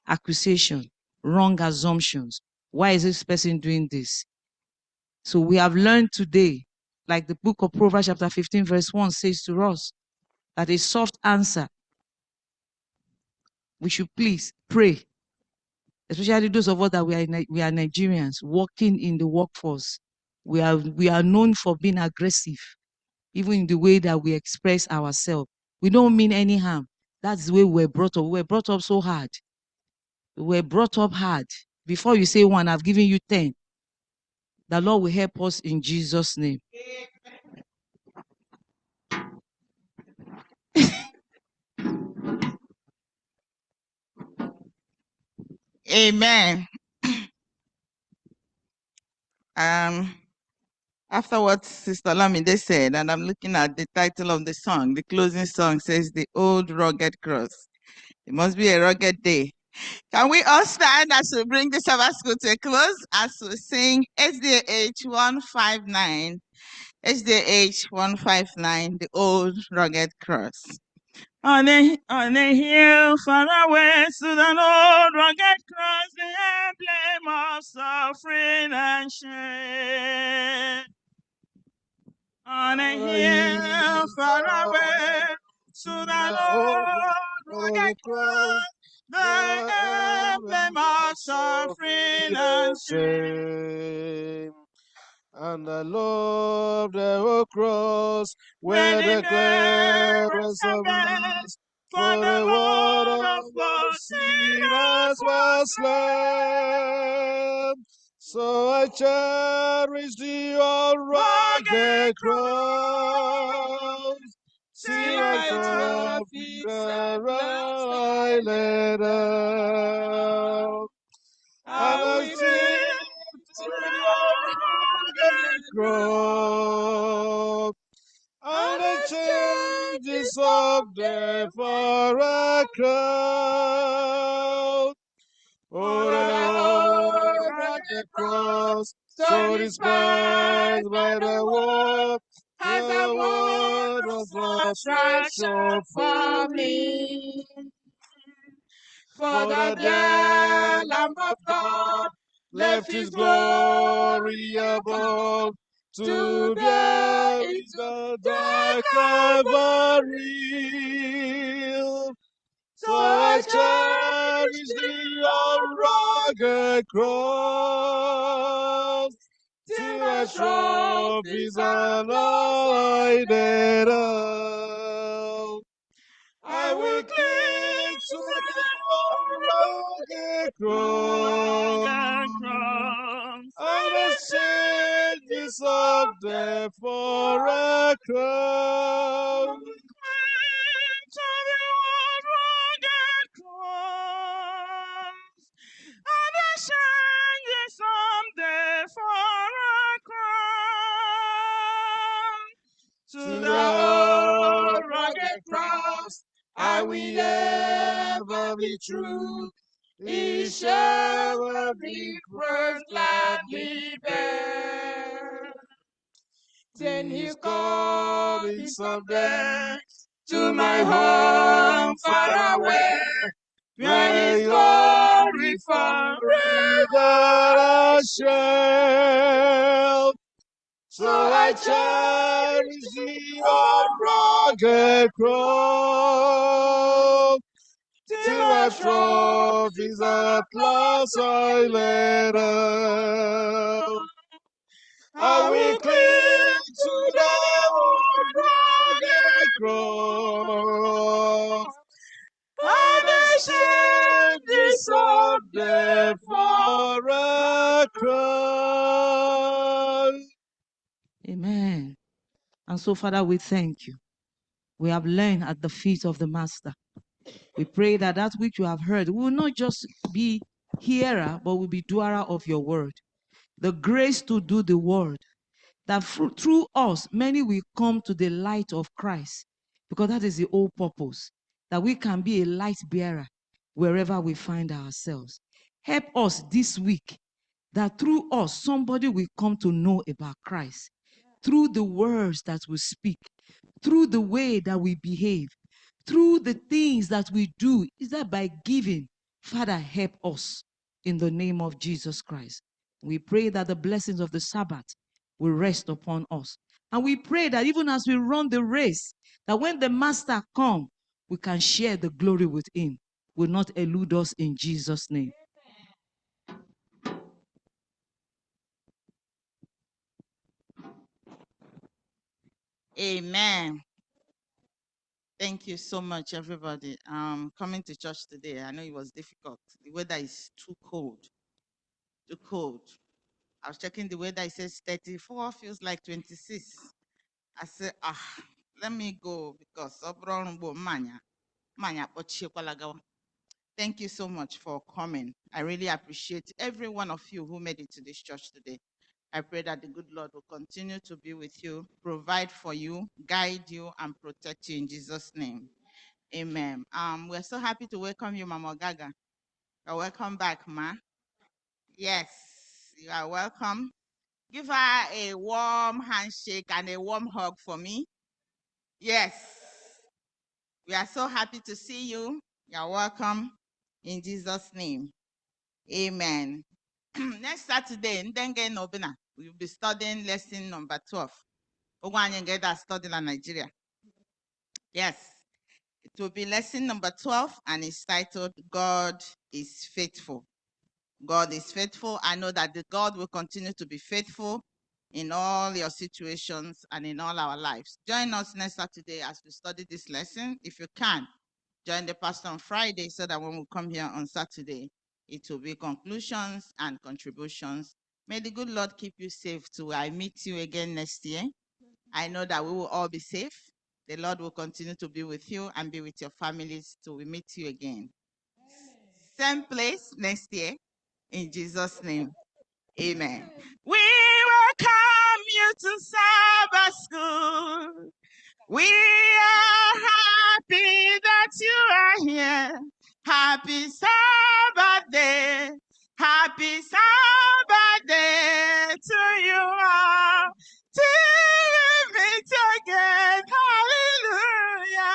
Accusation, wrong assumptions. Why is this person doing this? So we have learned today, like the book of Proverbs chapter 15 verse 1 says to us, that a soft answer, we should please pray, especially those of us that we are Nigerians working in the workforce. We are known for being aggressive, even in the way that we express ourselves. We don't mean any harm. That's the way we're brought up. We're brought up so hard. We're brought up hard. Before you say one, I've given you 10. The Lord will help us in Jesus' name. Amen. After what Sister Lamide said, and I'm looking at the title of the song, the closing song says, The Old Rugged Cross. It must be a rugged day. Can we all stand as we bring the Sabbath school to a close as we sing SDH 159, SDH 159, The Old Rugged Cross. On a hill far away stood an old rugged cross, the emblem of suffering and shame. On a hill far away stood an old rugged cross, the emblem of suffering and shame. And I love the old cross where the grace of rest for the word of God sinners was slain. So I cherish the old rugged cross. See my trophies and I laid out. And I sing to the rugged cross. And the changes of death for a crowd. Oh, the rugged cross, so despised by the world, as the word was lost treasure for me. For the dear Lamb of God left his glory above to bear the dark Calvary. So I cherish the old rugged cross, till my trophies are lighted up. I will cling to the rugged cross, and the changes of death for a crown. To the rugged cross, and the changes of death for a crown. To the old rugged cross, I will ever be true. He shall every cross gladly bear. Then he's coming someday to my home far away, where his glory forever shall. So I cherish the old rugged cross, till my trophies at last I laid out. I will cling to the old rugged cross, and exchange this of death for a crown. Amen. And so, Father, we thank you. We have learned at the feet of the Master. We pray that that which you have heard will not just be hearer, but will be doer of your word. The grace to do the word, that through us, many will come to the light of Christ, because that is the whole purpose, that we can be a light bearer wherever we find ourselves. Help us this week, that through us, somebody will come to know about Christ, through the words that we speak, through the way that we behave, through the things that we do. Is that by giving? Father, help us in the name of Jesus Christ. We pray that the blessings of the Sabbath will rest upon us. And we pray that even as we run the race, that when the Master comes, we can share the glory with him. Will not elude us in Jesus' name. Amen. Thank you so much, everybody. Coming to church today, I know it was difficult. The weather is too cold, too cold. I was checking the weather, it says 34, feels like 26. I said, let me go because thank you so much for coming. I really appreciate every one of you who made it to this church today. I pray that the good Lord will continue to be with you, provide for you, guide you, and protect you in Jesus' name. Amen. We're so happy to welcome you, Mama Gaga. You're welcome back, Ma. Yes, you are welcome. Give her a warm handshake and a warm hug for me. Yes, we are so happy to see you. You're welcome in Jesus' name. Amen. Next Saturday, Ndenge Nobina, we'll be studying lesson number 12. We're going to get that study in Nigeria. Yes, it will be lesson number 12, and it's titled, God is Faithful. God is faithful. I know that the God will continue to be faithful in all your situations and in all our lives. Join us next Saturday as we study this lesson. If you can, join the pastor on Friday so that when we come here on Saturday, it will be conclusions and contributions. May the good Lord keep you safe till I meet you again next year. I know that we will all be safe. The Lord will continue to be with you and be with your families till we meet you again. Same place next year. In Jesus' name, amen. We welcome you to Sabbath School. We are happy that you are here. Happy Sabbath day. Happy Sabbath day to you all. Till we meet again. Hallelujah.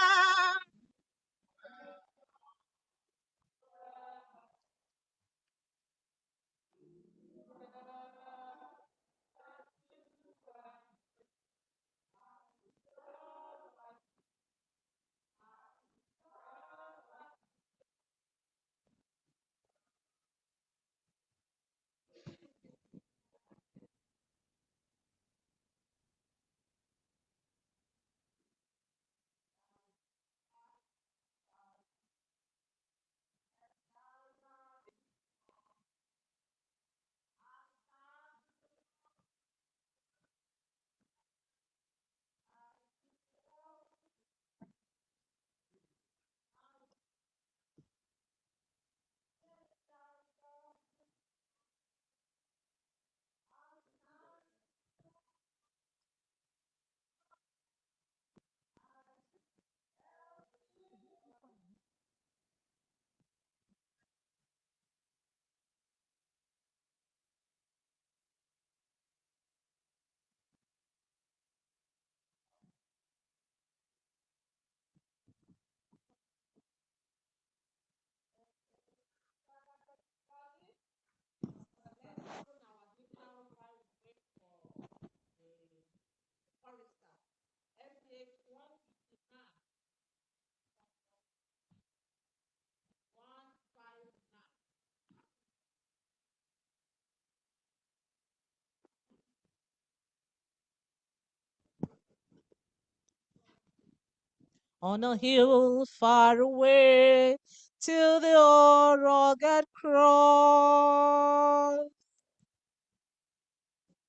On a hill far away till the old rugged cross.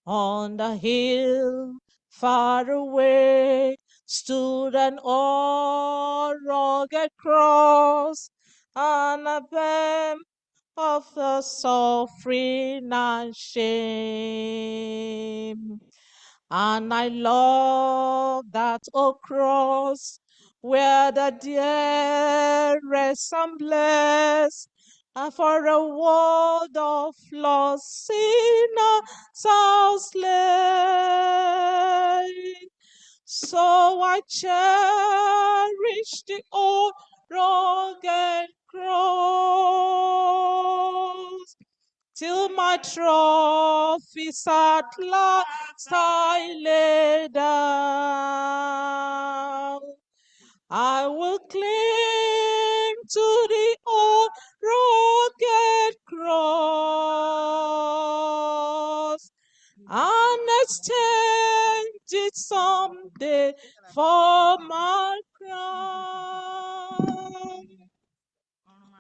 On the hill far away stood an old rugged cross, and a bem of the suffering and shame. And I love that old cross where the dearest and blessed, and for a world of lost sinners are slain. So I cherish the old rugged cross till my trophies at last I lay down. I will cling to the old rugged cross and exchange it someday for my crown.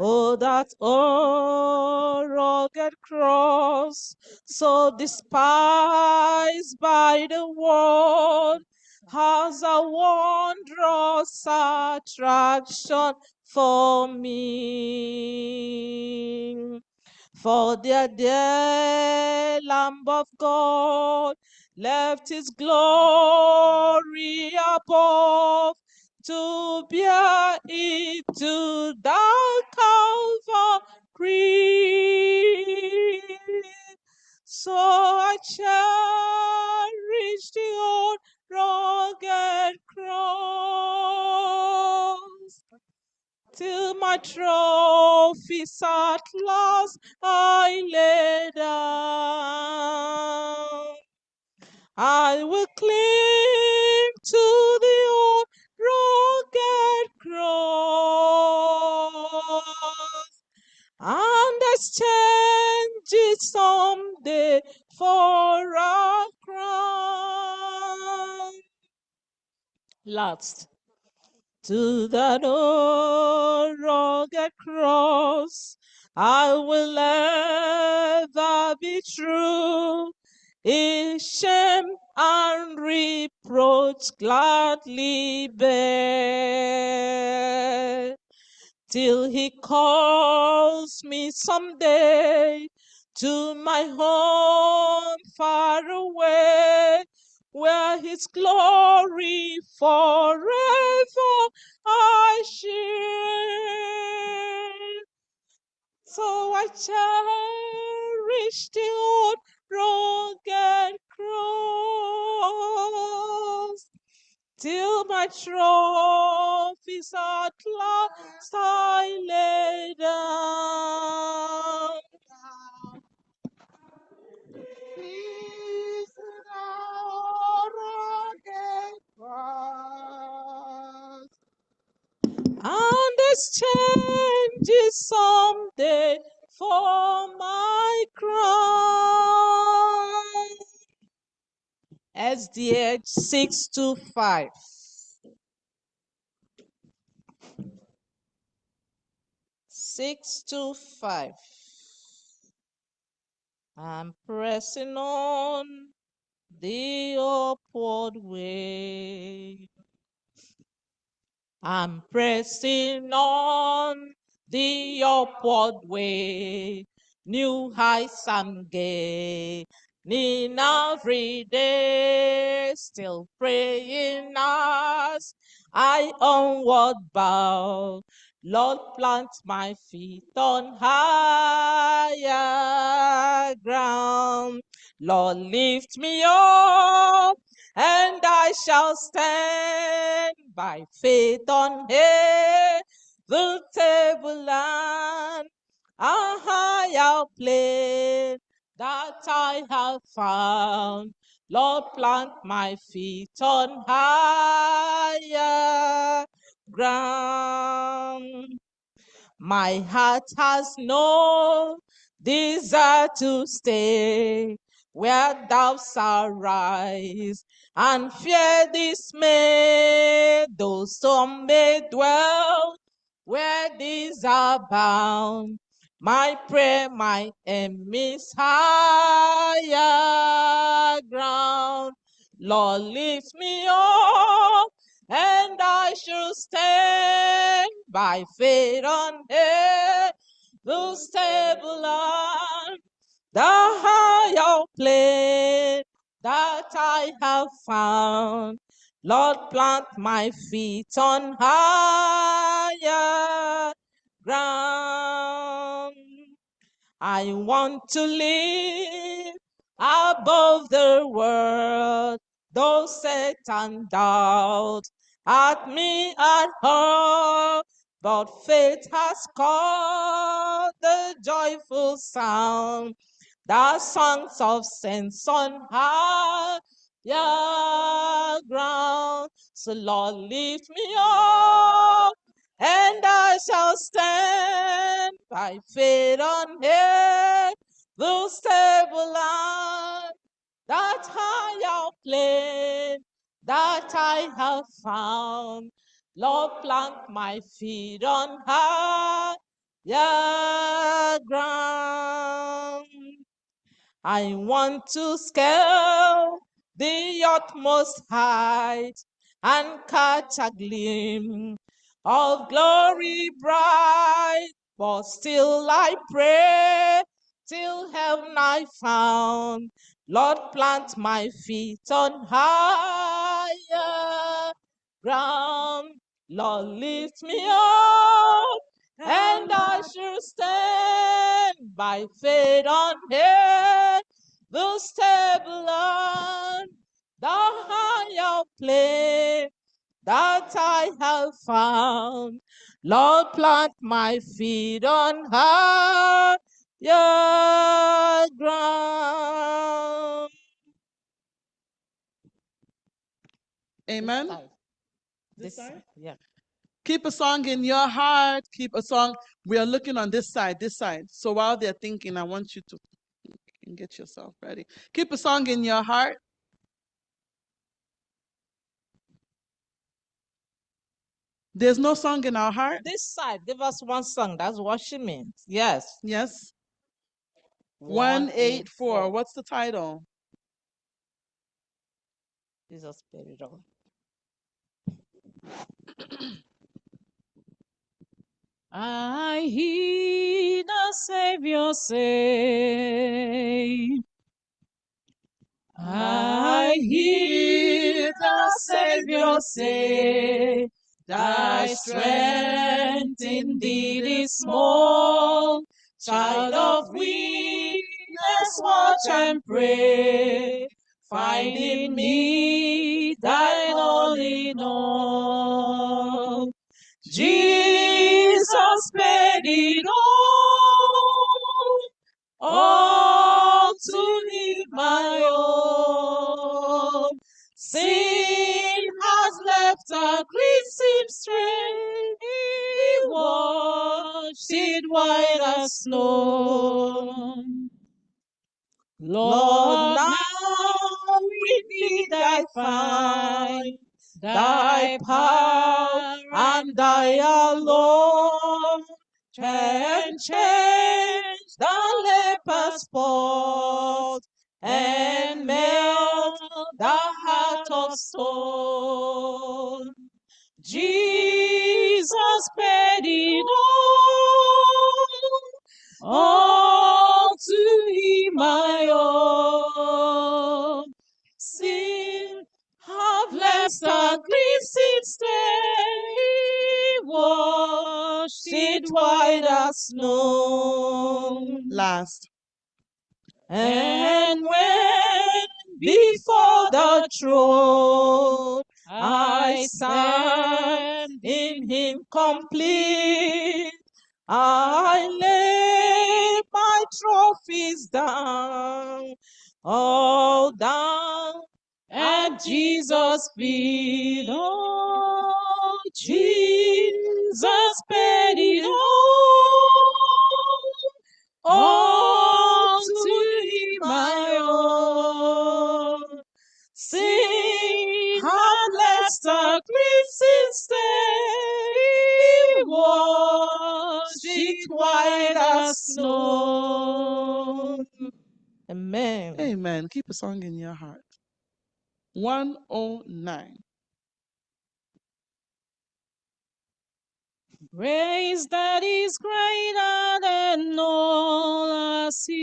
Oh, that old rugged cross, so despised by the world, has a wondrous attraction for me. For the dear Lamb of God left his glory above to bear it to the Calvary. So I cherish the old rugged cross till my trophies at last I lay down. I will cling to the old rugged cross and exchange it someday for a crown. Last, to that old rugged cross I will ever be true. His shame and reproach gladly bear, till he calls me someday to my home far away, where his glory forever I share. So I cherish the old rugged cross till my trophies at last I lay down. Peace now, rugged cross. And exchange it someday for my crown. SDA 625. 625. I'm pressing on the upward way. I'm pressing on the upward way. New heights I'm gaining every day. Still praying as I onward bow. Lord, plant my feet on higher ground. Lord, lift me up and I shall stand by faith on the tableland, a higher plane that I have found. Lord, plant my feet on higher ground. My heart has no desire to stay where doubts arise and fear dismay, though some may dwell where these are bound. My prayer, my aim is higher ground. Lord, lift me up and I shall stand by faith on the stable land, the higher plane that I have found. Lord, plant my feet on higher ground. I want to live above the world, though Satan doubt at me at all. But faith has called the joyful sound, the songs of saints on higher ground. So Lord, lift me up, and I shall stand by faith on the stable land, that higher plane that I have found. Lord, plant my feet on higher ground. I want to scale the utmost height and catch a glimpse of glory bright, but still I pray till heaven I found. Lord, plant my feet on higher ground. Lord, lift me up, and I shall stand by faith on the stable land, the higher place that I have found. Lord, plant my feet on higher ground. Amen. This side? Yeah. Keep a song in your heart. Keep a song. We are looking on this side, this side. So while they're thinking, I want you to get yourself ready. Keep a song in your heart. There's no song in our heart. This side, give us one song. That's what she means. Yes. Yes. 184. What's the title? Jesus Spirit on. I hear the Savior say, I hear the Savior say, thy strength indeed is small. Child of weakness, watch and pray. Find in me thine all in all. Jesus paid it all to Him my own. Sin has left a cleansing stain, He washed it white as snow. Lord, now with Thee I find Thy power and Thy alone can change the leper's spot and melt the heart of stone. Jesus paid it all to Him my own. Sin have left a cleansing stain, He washed it white as snow. Last. And when before the throne I stand in Him complete, I lay my trophies down, all down at Jesus' feet. Oh, Jesus paid it all to Him my own. Sin had left a cleansing stain, He washed it white as snow. Amen. Amen. Keep a song in your heart. 109. Grace that is greater than all our sins.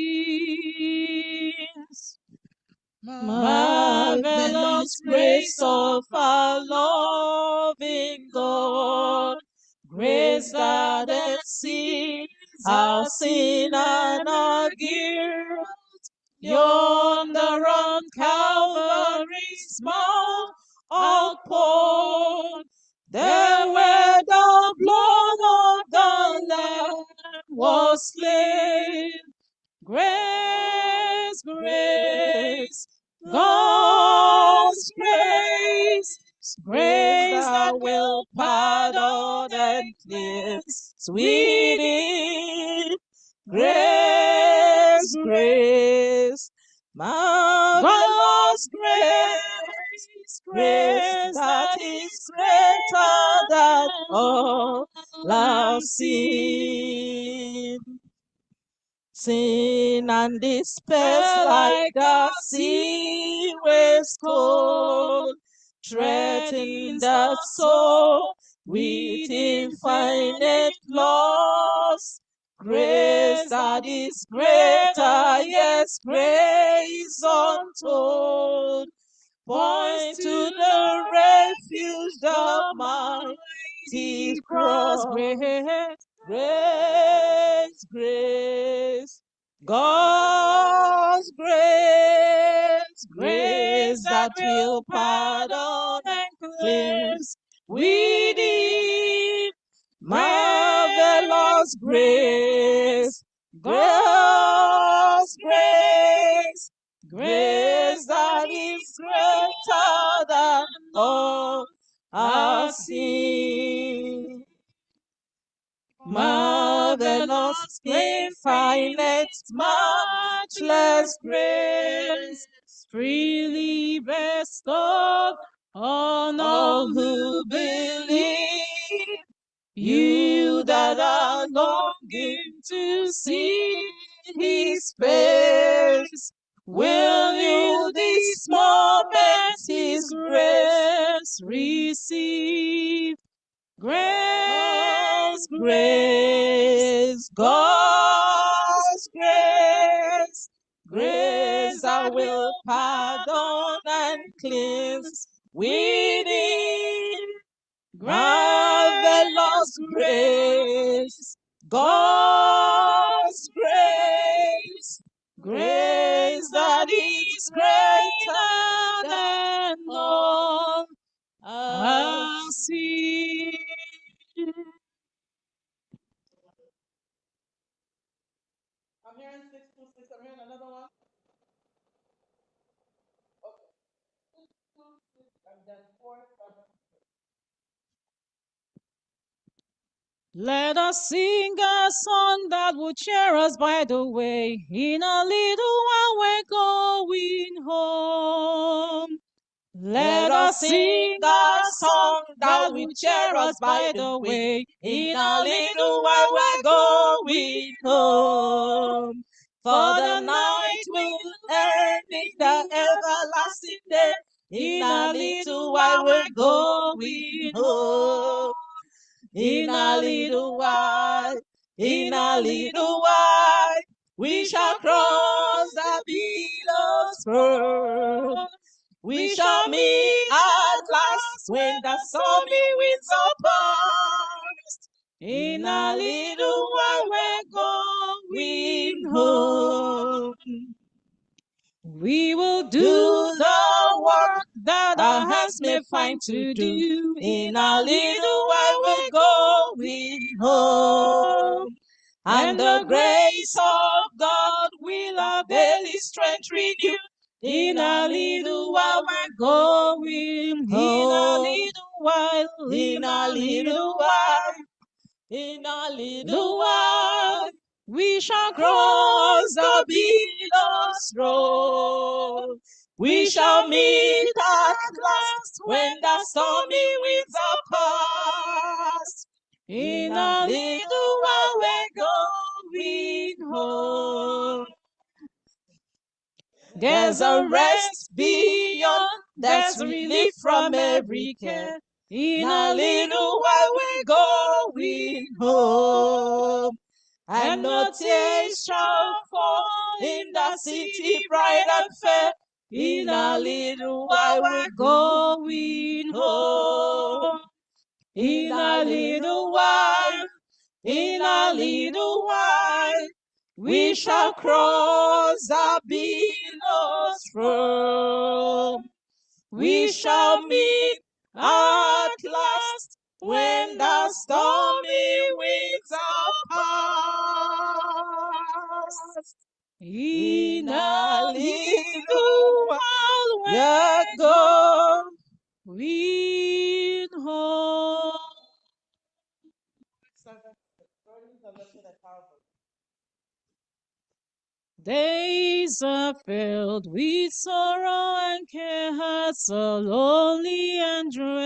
Marvelous grace of our loving God. Grace that exceeds our sin and our guilt. Yonder on Calvary's mount outpoured, there where the blood of the Lamb was slain. Grace, grace, God's grace, grace that will pardon and cleanse. Sweetie, grace, grace, marvelous grace, grace that is greater than all our sin. Sin and despair like the sea waves cold, threaten the soul with infinite loss. Grace that is greater, yes, grace untold, points to the refuge, the mighty cross. Grace, grace, God's grace, grace that will pardon and cleanse. We need marvelous grace, God's grace, grace that is greater than all our sin. Marvelous, infinite, matchless grace, freely bestowed on all who believe. You that are longing to see His face, will you this moment His grace receive? Grace, grace, God's grace, grace that will pardon and cleanse. We need marvelous grace, God's grace, grace that is greater than all our sin. I'm hearing 626. I'm hearing another one. Okay. 626 and then 477. Let us sing a song that will cheer us by the way. In a little while we're going home. Let us sing a song that will cheer us by the way. In a little while we're going home. For the night will end in the everlasting day. In a little while we're going home. In a little while, in a little while, we shall cross the billows road. We shall meet at last when the stormy winds are past. In a little while we're going home. We will do the work that our hands may find to do. In a little while we're going home. And the grace of God will our daily strength renew. In a little while we're going home. In a little while, in a little while, in a little while, we shall cross the billows road. We shall meet at last when the stormy winds are past. In a little while we're going home. There's a rest beyond, there's relief from every care. In a little while we're going home. And no tears shall fall in the city bright and fair. In a little while we're going home. In a little while, in a little while, we shall cross the billows from. We shall meet at last when the stormy winds are past. In a little while we're going home. Days are filled with sorrow and care, hearts are lonely and dread.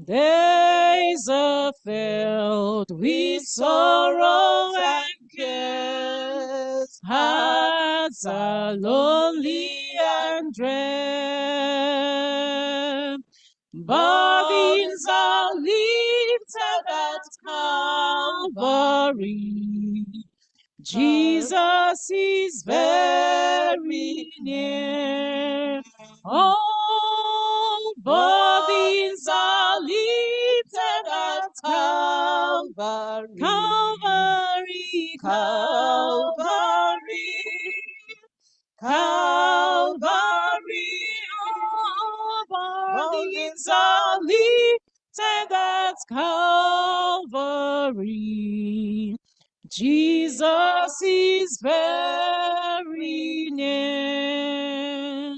Days are filled with sorrow and cares, hearts are lonely and dread. Burdens are lifted at Calvary. Jesus is very near. All burdens are lifted at Calvary. Calvary, Calvary. Calvary, all burdens are lifted at Calvary. Jesus is very near.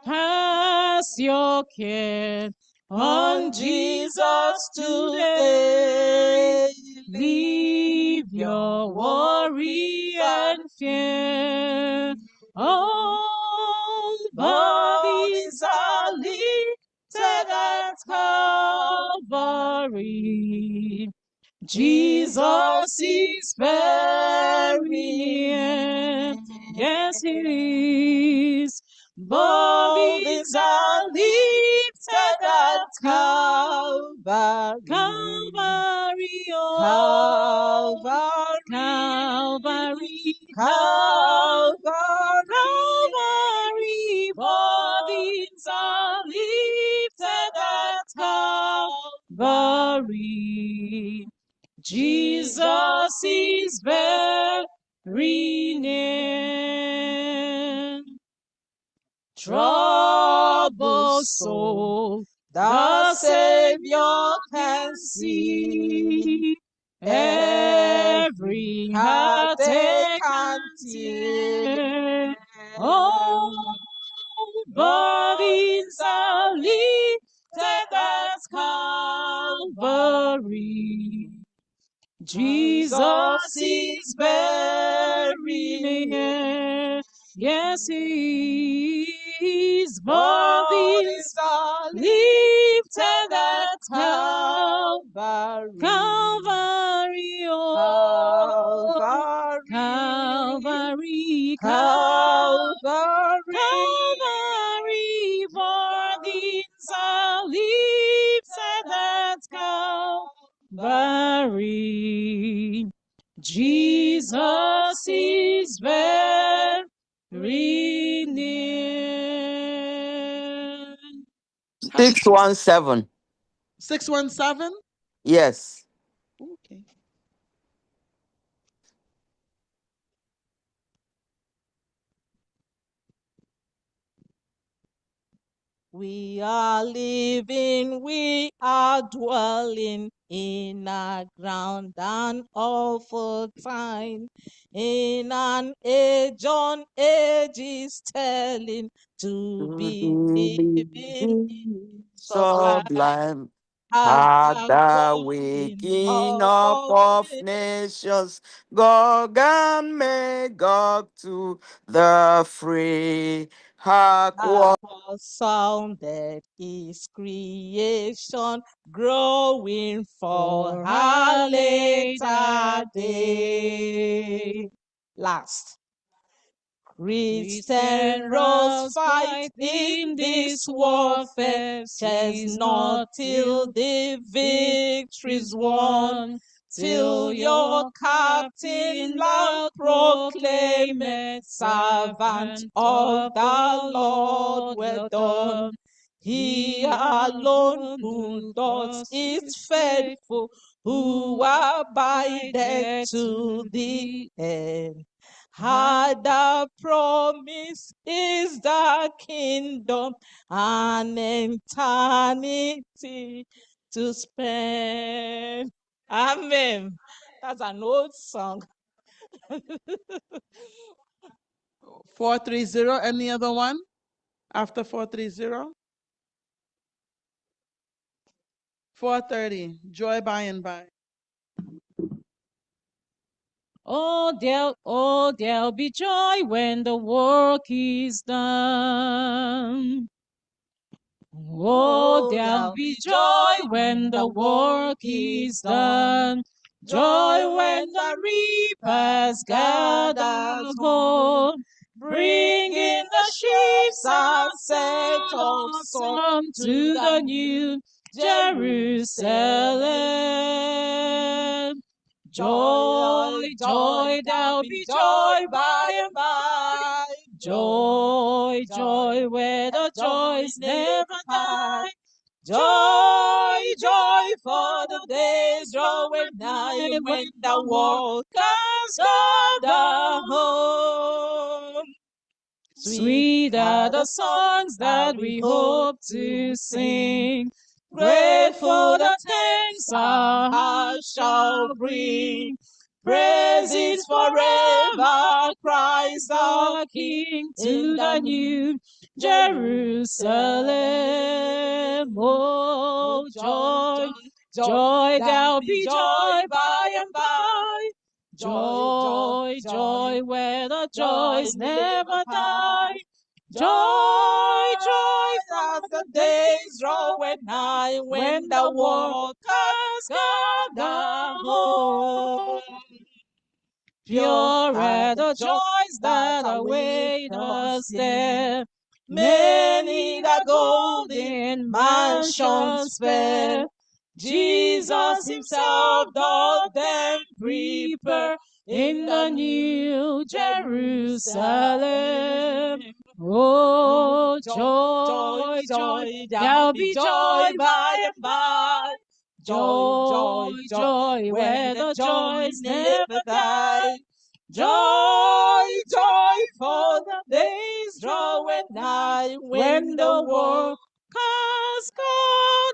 Cast your care on Jesus today. Leave your worry and fear. All bodies are lifted at Calvary. Jesus is very near. Yes, He is. Bodies are lifted at Calvary. Calvary, oh, Calvary, Calvary, Calvary. Bodies are lifted at Calvary. Jesus is very near. Troubled soul, the Savior can see. Every heartache and tear. All bodies are lifted at Calvary. Jesus is very near. Yes, His bodies are lifted at Calvary. Calvary, oh, Calvary, Calvary, Calvary, bodies are lifted at Calvary. Jesus is very near. 617. 617? Yes. Okay. We are living, we are dwelling in a ground and awful time, in an age on age is telling to be living sublime Sublime at at the the calling waking up of of men. nations, Gog and Magog to the free. Hark what Has sounded His creation, growing for a later day. Last. Reeds and rose fight in this warfare, chase not till the victory's won. Till your captain loud proclaimeth, servant of the Lord, well done. He alone who does is faithful, who abideth to the end. Had the promise is the kingdom and eternity to spend. Amen. That's an old song. 430. Any other one after 430? 430. Joy by and by. Oh, there'll be joy when the work is done. Oh, there'll be joy when the work is done. Joy when the reapers gather home, bringing the sheaves and set on to the new Jerusalem. Joy, joy, there'll be joy by and by. Joy, joy, where the joys never die. Joy, joy, for the days drawing nigh when the workers gather home. Sweet are the songs that we hope to sing. Grateful the thanks our hearts shall bring. Praises forever, Christ our King, to the new Jerusalem. Oh, joy, joy, there'll be joy by and by. Joy, joy, where the joys never die. Joy, joy, as the days draw nigh, when the workers gather home. Pure are the joys that await us there. Many the golden mansions fair. Jesus himself doth them prepare in the new Jerusalem. Oh, joy, joy, there'll be joy by and by. Joy, joy, where the joys never die. Joy, joy, for the days draw nigh, when the workers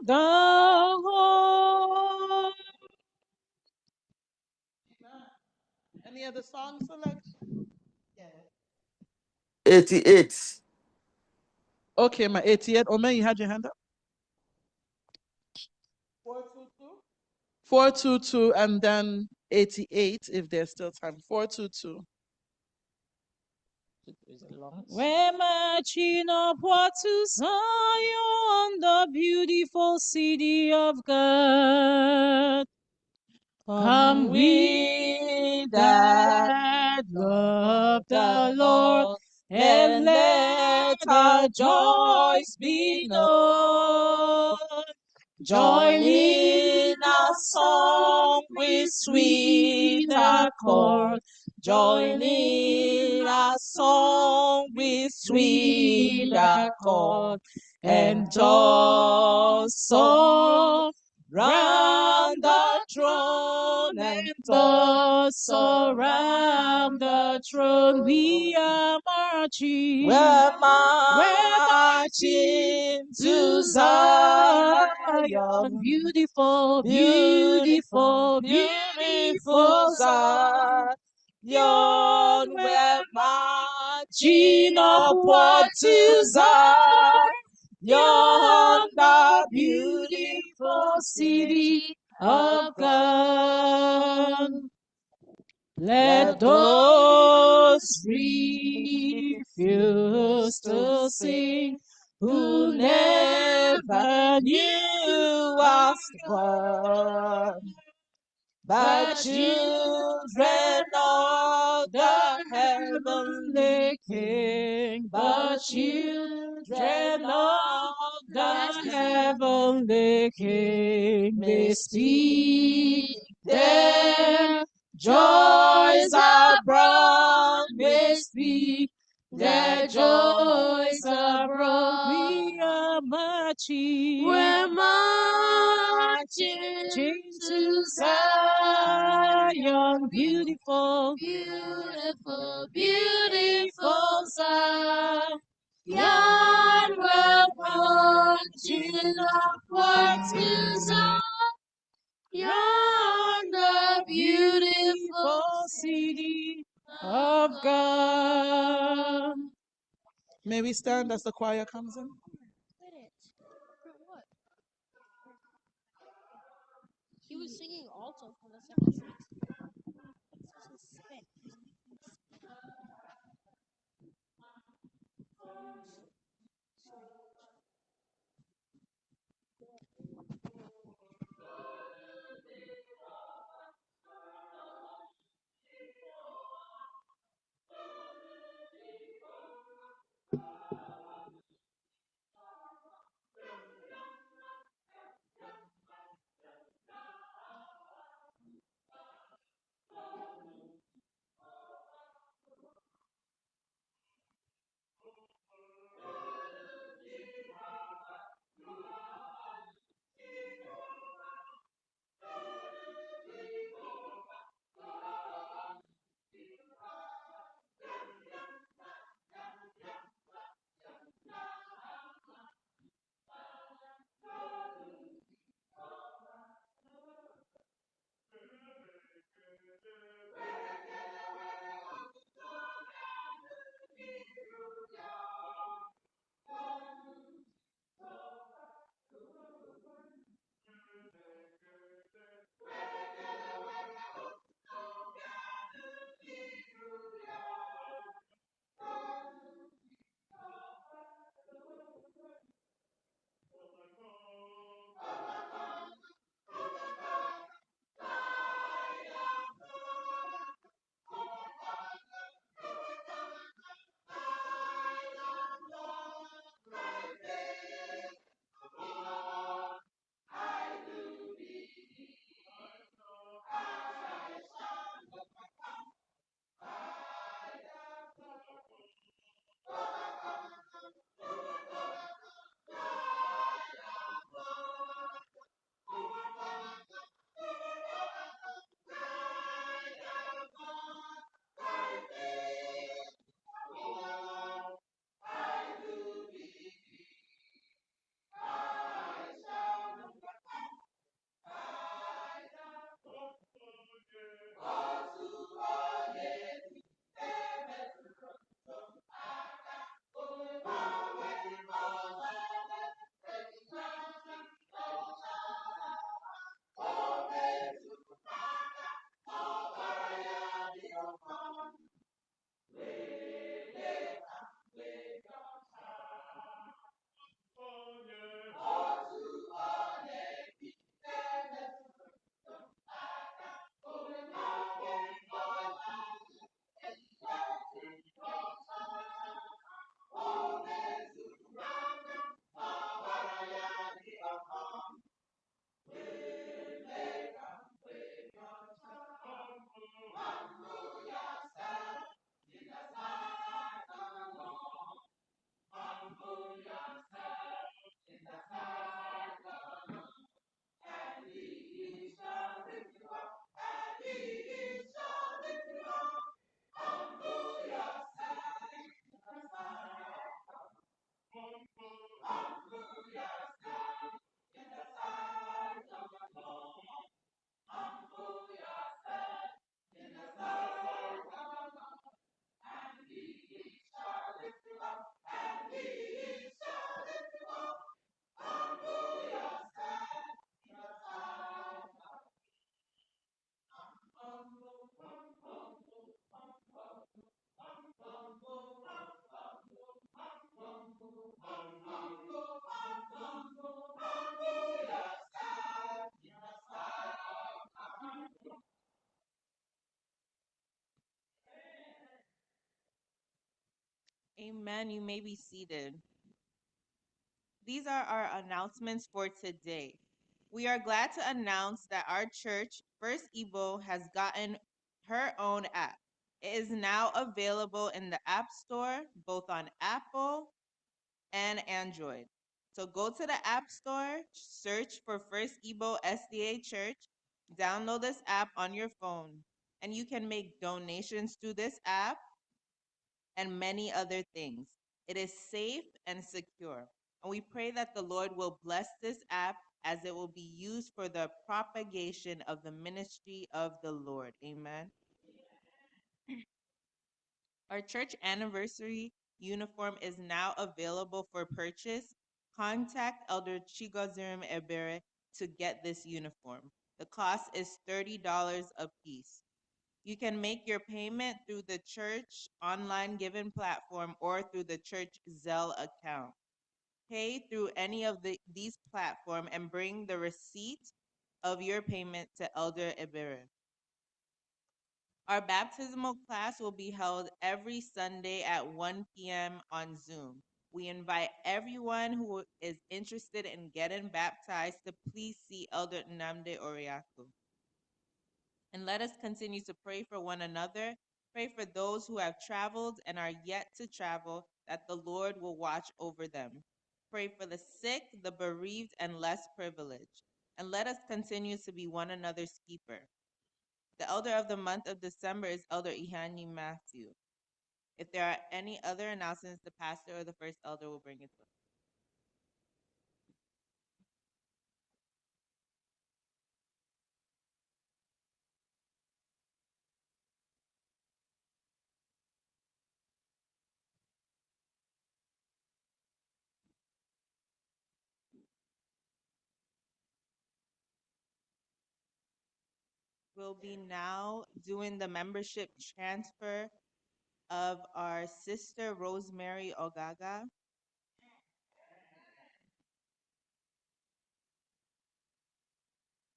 gather home. Any other song selection? 88. Okay, my 88. Omen, you had your hand up? 422? 422 and then 88 if there's still time. 422. We're marching upward to Zion, the beautiful city of God. Come we that love the Lord, and let our joys be known. Join in our song with sweet accord. Join in our song with sweet accord. And just so round the throne, and thus around the throne we are marching. We're marching to Zion. Beautiful, Beautiful, beautiful, beautiful Zion. We're marching upward to Zion. The beautiful city of God. Let those refuse to sing who never knew us God. but children of the heavenly King, but children of the heavenly King may speak their joys abroad, may speak their joys abroad. We are marching. We're marching to Zion, beautiful, beautiful, beautiful Zion. We're marching upward to Zion, the beautiful city of God. May we stand as the choir comes in? He was singing alto for the second song. Amen. You may be seated. These are our announcements for today. We are glad to announce that our church, First Igbo, has gotten her own app. It is now available in the App Store, both on Apple and Android. So go to the App Store, search for First Igbo SDA Church, download this app on your phone, and you can make donations through this app and many other things. It is safe and secure. And we pray that the Lord will bless this app as it will be used for the propagation of the ministry of the Lord. Amen. Our church anniversary uniform is now available for purchase. Contact Elder Chigozirim Ebere to get this uniform. The cost is $30 a piece. You can make your payment through the church online giving platform or through the church Zelle account. Pay through any of these platforms and bring the receipt of your payment to Elder Ebere. Our baptismal class will be held every Sunday at 1 p.m. on Zoom. We invite everyone who is interested in getting baptized to please see Elder Nnamdi Oriaku. And let us continue to pray for one another. Pray for those who have traveled and are yet to travel, that the Lord will watch over them. Pray for the sick, the bereaved, and less privileged. And let us continue to be one another's keeper. The elder of the month of December is Elder Ihani Matthew. If there are any other announcements, the pastor or the first elder will bring it to us. We'll be now doing the membership transfer of our sister Rosemary Ogaga.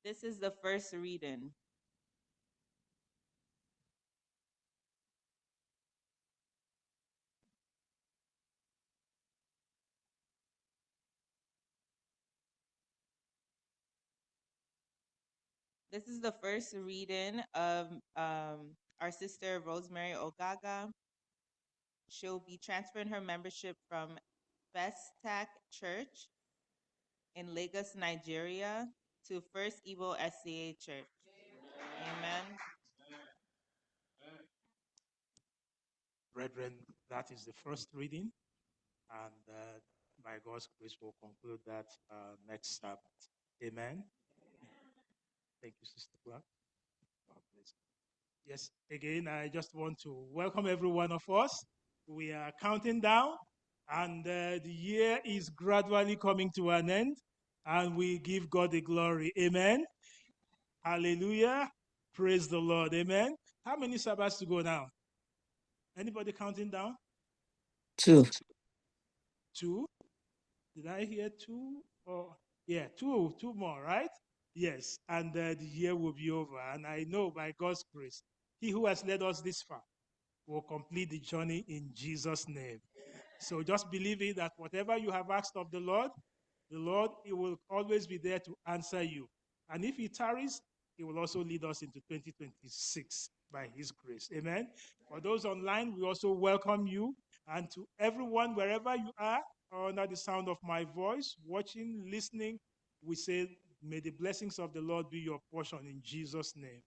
This is the first reading. This is the first reading of our sister Rosemary Ogaga. She'll be transferring her membership from Festac Church in Lagos, Nigeria, to First Igbo SDA Church. Amen. Brethren, that is the first reading, and by God's grace, we'll conclude that next Sabbath. Amen. Thank you, Sister Clark. God bless you. Yes, again, I just want to welcome every one of us. We are counting down, and the year is gradually coming to an end, and we give God the glory. Amen. Hallelujah. Praise the Lord. Amen. How many Sabbaths to go now? Anybody counting down? 2. 2. Did I hear 2? Or yeah, two more, right? Yes, and the year will be over. And I know by God's grace, He who has led us this far will complete the journey in Jesus' name. So just believing that whatever you have asked of the Lord, He will always be there to answer you. And if He tarries, He will also lead us into 2026 by His grace. Amen. For those online, we also welcome you. And to everyone, wherever you are, under the sound of my voice, watching, listening, we say, may the blessings of the Lord be your portion in Jesus' name.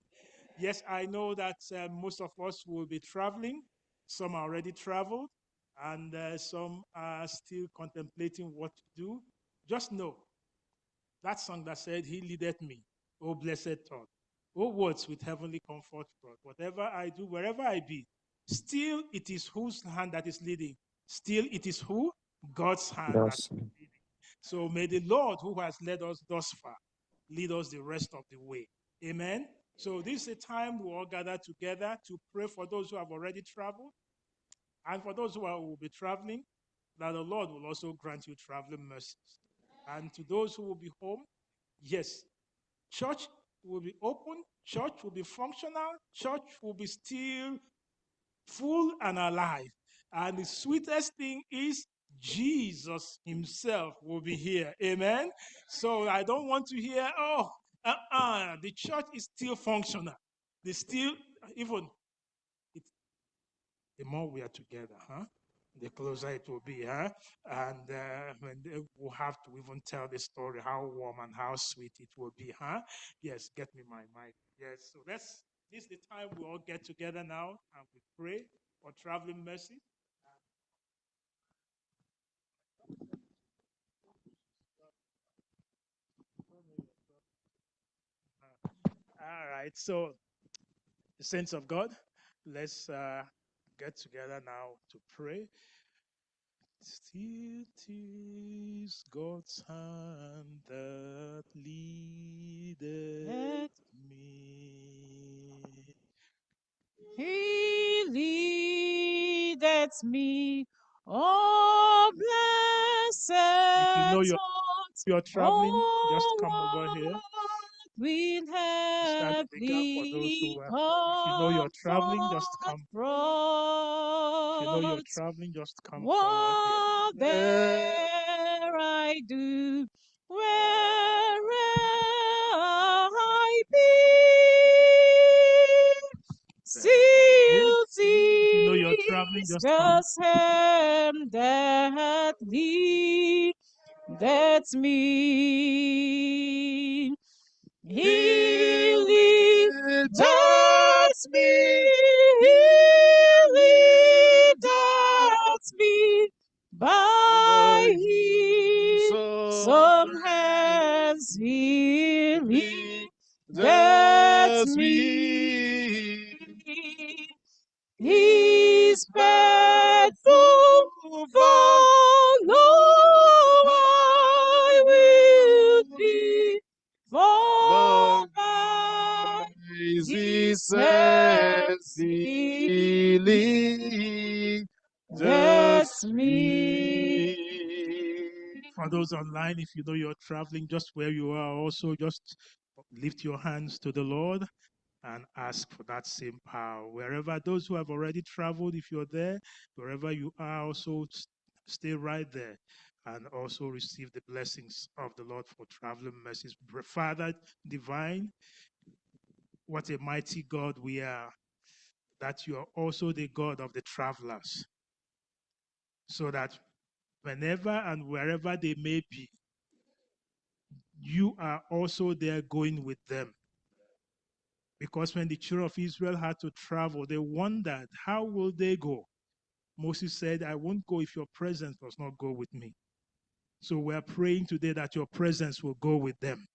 Yes, I know that most of us will be traveling. Some are already traveled, and some are still contemplating what to do. Just know that song that said, He leadeth me, oh blessed thought. Oh words with heavenly comfort brought. Whatever I do, wherever I be, still it is whose hand that is leading. Still it is who? God's hand that Yes. is leading. So may the Lord who has led us thus far lead us the rest of the way. Amen. So this is a time we all gather together to pray for those who have already traveled and for those who will be traveling, that the Lord will also grant you traveling mercies. And to those who will be home, yes, church will be open, church will be functional, church will be still full and alive. And the sweetest thing is Jesus himself will be here. Amen. So I don't want to hear, the church is still functional. They still, even the more we are together, the closer it will be, and when we'll have to even tell the story how warm and how sweet it will be, Yes, get me my mic. Yes, so this is the time we all get together now and we pray for traveling mercy. All right, so the saints of God, let's get together now to pray. Still tis God's hand that leadeth me. He leadeth me, oh blessed If you know thought, you're traveling, just oh come over here. what will Stand in have the gap for those who are. If you know you're traveling, just comfort come. If you know you're brought? traveling, just come forward here. What there I do, where'er I be, still If you know you're traveling, tis just come. God's hand that leadeth me. He leadeth me, he leadeth me by his some hands he leadeth me. His faithful follow I will be, for by his hands he leadeth me. For those online, if you know you're traveling, just where you are, also just lift your hands to the Lord and ask for that same power. Wherever those who have already traveled, if you're there, wherever you are, also stay right there and also receive the blessings of the Lord for traveling mercies. Father divine, what a mighty God we are, that you are also the God of the travelers, so that whenever and wherever they may be, you are also there going with them. Because when the children of Israel had to travel, they wondered, how will they go? Moses said, I won't go if your presence does not go with me. So we're praying today that your presence will go with them.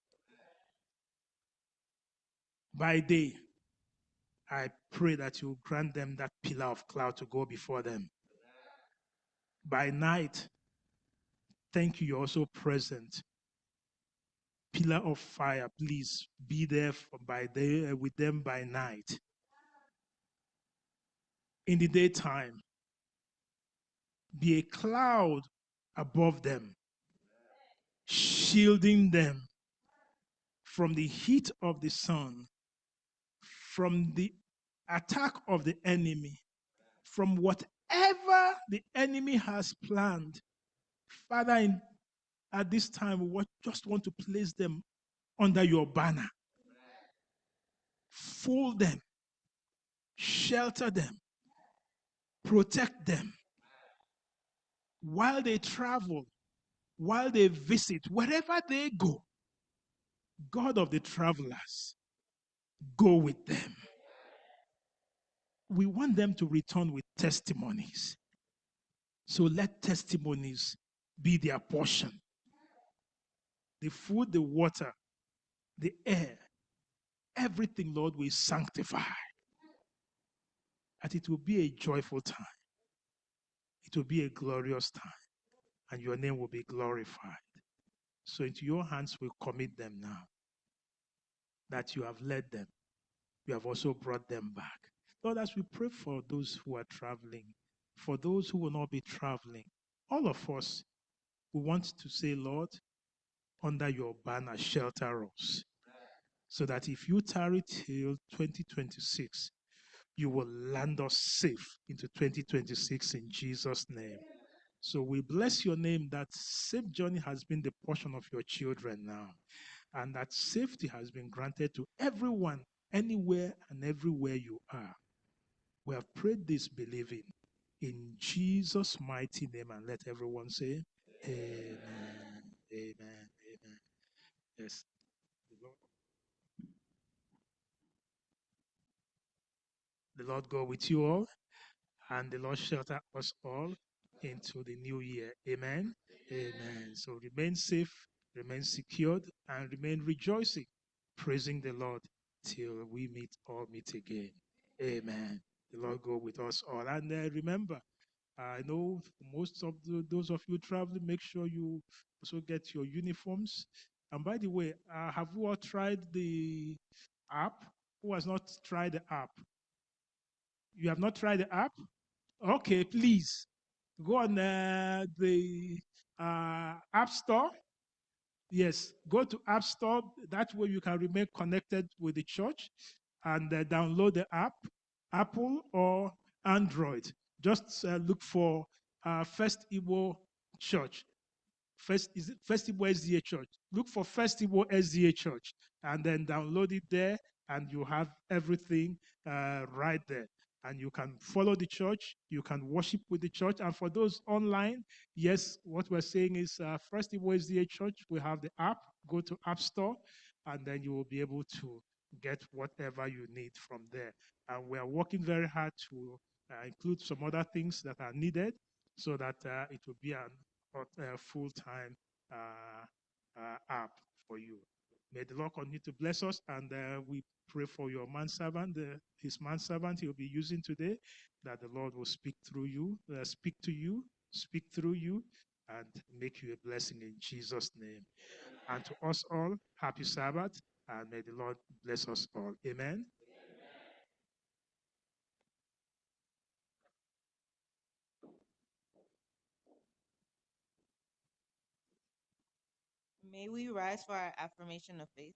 By day, I pray that you grant them that pillar of cloud to go before them. By night, thank you, you're also present. Pillar of fire, please be there by day, with them by night. In the daytime, be a cloud above them, shielding them from the heat of the sun, from the attack of the enemy, from whatever the enemy has planned. Father, at this time, we just want to place them under your banner. Fold them, shelter them, protect them while they travel, while they visit, wherever they go. God of the travelers, go with them. We want them to return with testimonies. So let testimonies be their portion. The food, the water, the air, everything, Lord, we sanctify. That it will be a joyful time. It will be a glorious time. And your name will be glorified. So into your hands we commit them now. That you have led them. You have also brought them back. Lord, as we pray for those who are traveling, for those who will not be traveling, all of us, we want to say, Lord, under your banner, shelter us. So that if you tarry till 2026, you will land us safe into 2026 in Jesus' name. So we bless your name that safe journey has been the portion of your children now, and that safety has been granted to everyone, anywhere and everywhere you are. We have prayed this believing in Jesus' mighty name, and let everyone say, Amen, Amen, Amen. Yes. The Lord go with you all, and the Lord shelter us all into the new year. Amen. Amen. So remain safe, remain secured, and remain rejoicing, praising the Lord till we meet again. Amen. The Lord go with us all. And remember, I know most of those of you traveling, make sure you also get your uniforms. And by the way, have you all tried the app? Who has not tried the app? You have not tried the app? Okay, please go on the App Store. Yes, go to App Store. That way you can remain connected with the church and download the app, Apple or Android. Just look for First Igbo Church. First Igbo SDA Church. Look for First Igbo SDA Church and then download it there, and you have everything right there. And you can follow the church, you can worship with the church. And for those online, yes, what we're saying is First Igbo SDA Church, we have the app. Go to App Store, and then you will be able to get whatever you need from there. And we are working very hard to include some other things that are needed so that it will be an full-time app for you. May the Lord continue to bless us, and we pray for your manservant, his manservant he'll be using today, that the Lord will speak through you, speak to you, speak through you, and make you a blessing in Jesus' name. And to us all, happy Sabbath, and may the Lord bless us all. Amen. May we rise for our affirmation of faith.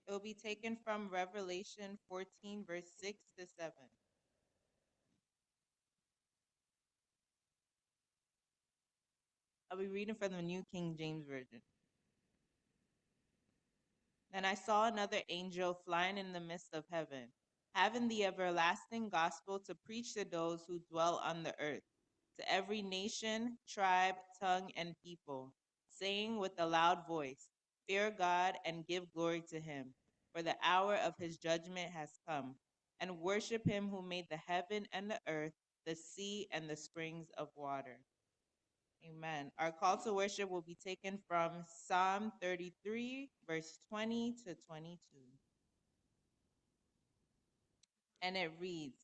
It will be taken from Revelation 14, verse 6 to 7. I'll be reading from the New King James Version. Then I saw another angel flying in the midst of heaven, having the everlasting gospel to preach to those who dwell on the earth, to every nation, tribe, tongue, and people, saying with a loud voice, Fear God and give glory to him, for the hour of his judgment has come, and worship him who made the heaven and the earth, the sea, and the springs of water. Amen. Our call to worship will be taken from Psalm 33, verse 20 to 22. And it reads,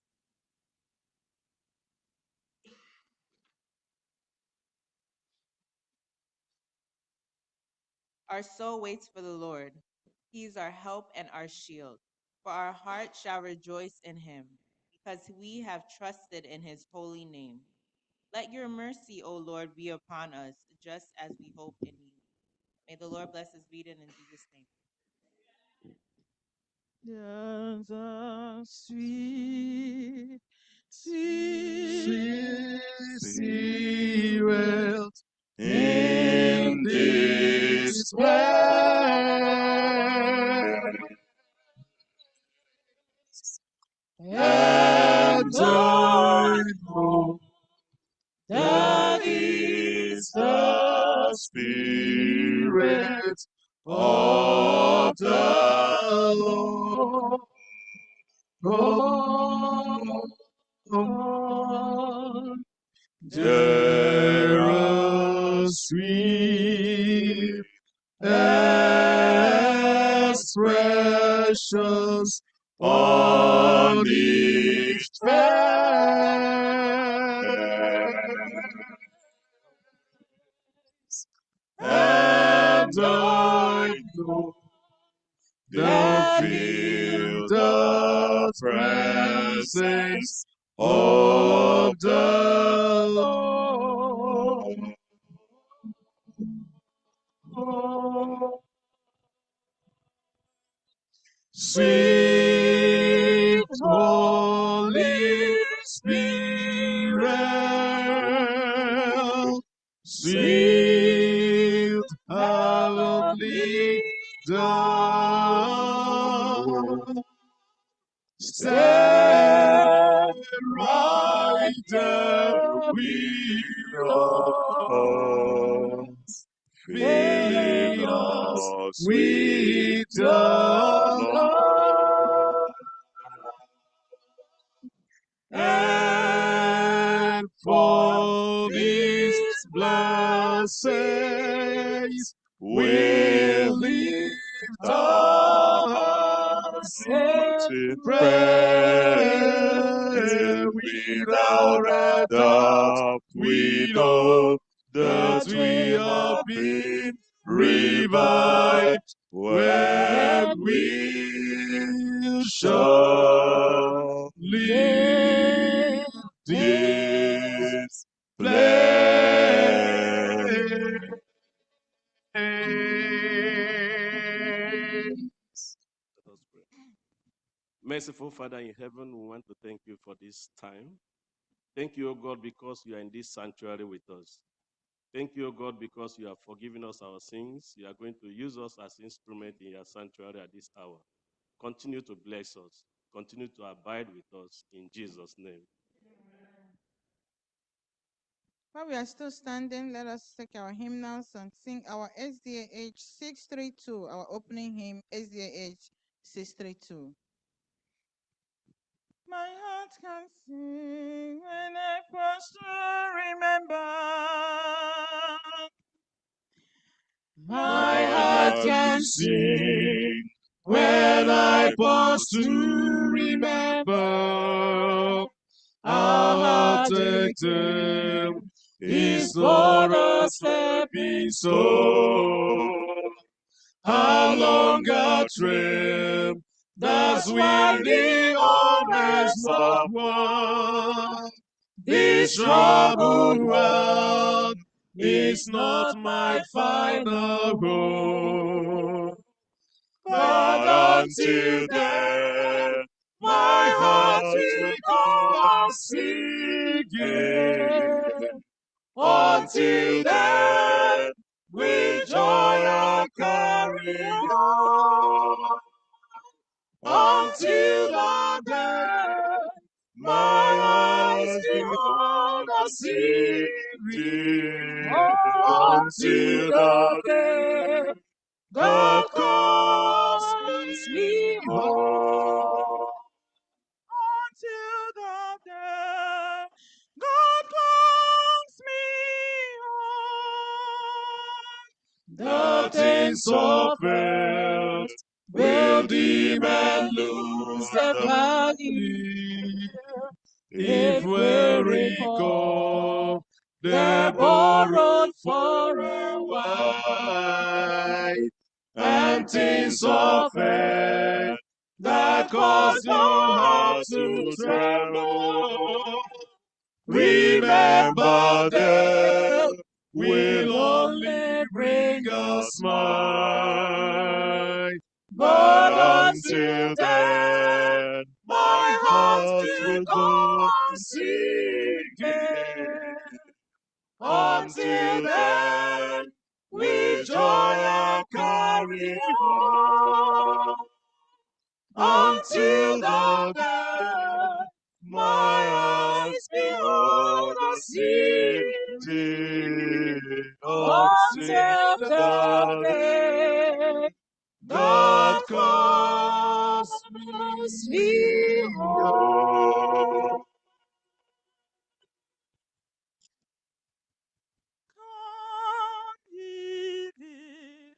Our soul waits for the Lord. He is our help and our shield. For our heart shall rejoice in him, because we have trusted in his holy name. Let your mercy, O Lord, be upon us, just as we hope in you. May the Lord bless his reading in Jesus' name. There's a sweet, sweet spirit in this world, and I know that is the spirit of the Lord. There are sweet expressions on each face, and I know that feel the presence of the Lord. Sweet sweet heavenly dove, stand right there with us, fill us with the love, and for these blessings we'll lift our hearts in prayer. Without a doubt we know that we have been revived when we shall leave this place. Let us pray. Merciful Father in heaven, we want to thank you for this time. Thank you, O God, because you are in this sanctuary with us. Thank you, O God, because you have forgiven us our sins. You are going to use us as instrument in your sanctuary at this hour. Continue to bless us. Continue to abide with us in Jesus' name. While we are still standing, let us take our hymnals and sing our SDAH 632, our opening hymn, SDAH 632. My heart can sing when I pause to remember. My heart can sing when I pause to remember. How heartache is for a stepping stone. How long a trip that's winding always not one. This troubled world is not my final home. But until then, my heart will go on singing. Until then, with joy I carry on. Until the day, my eyes behold the city. Until the day, God calls me home. Until the day God calls me home. The things of earth will dim and lose their value if we recall they're borrowed for a while. And things of earth that cause your heart to tremble, remember them will only bring a smile. But until then, my heart will go on singing. Until then, with joy I carry on. Until the day, my eyes behold the city. Until the day, God calls me home. Come ye this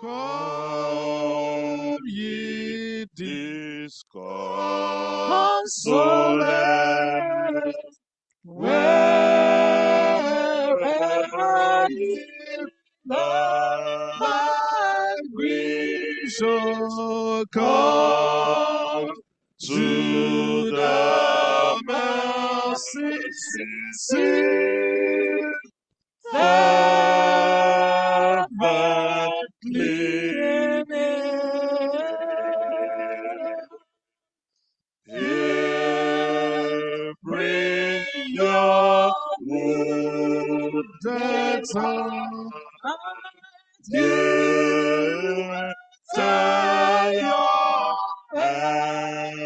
Come ye disconsolate, wherever live my grief shall come to the mercy seat. Fervently near. You tire and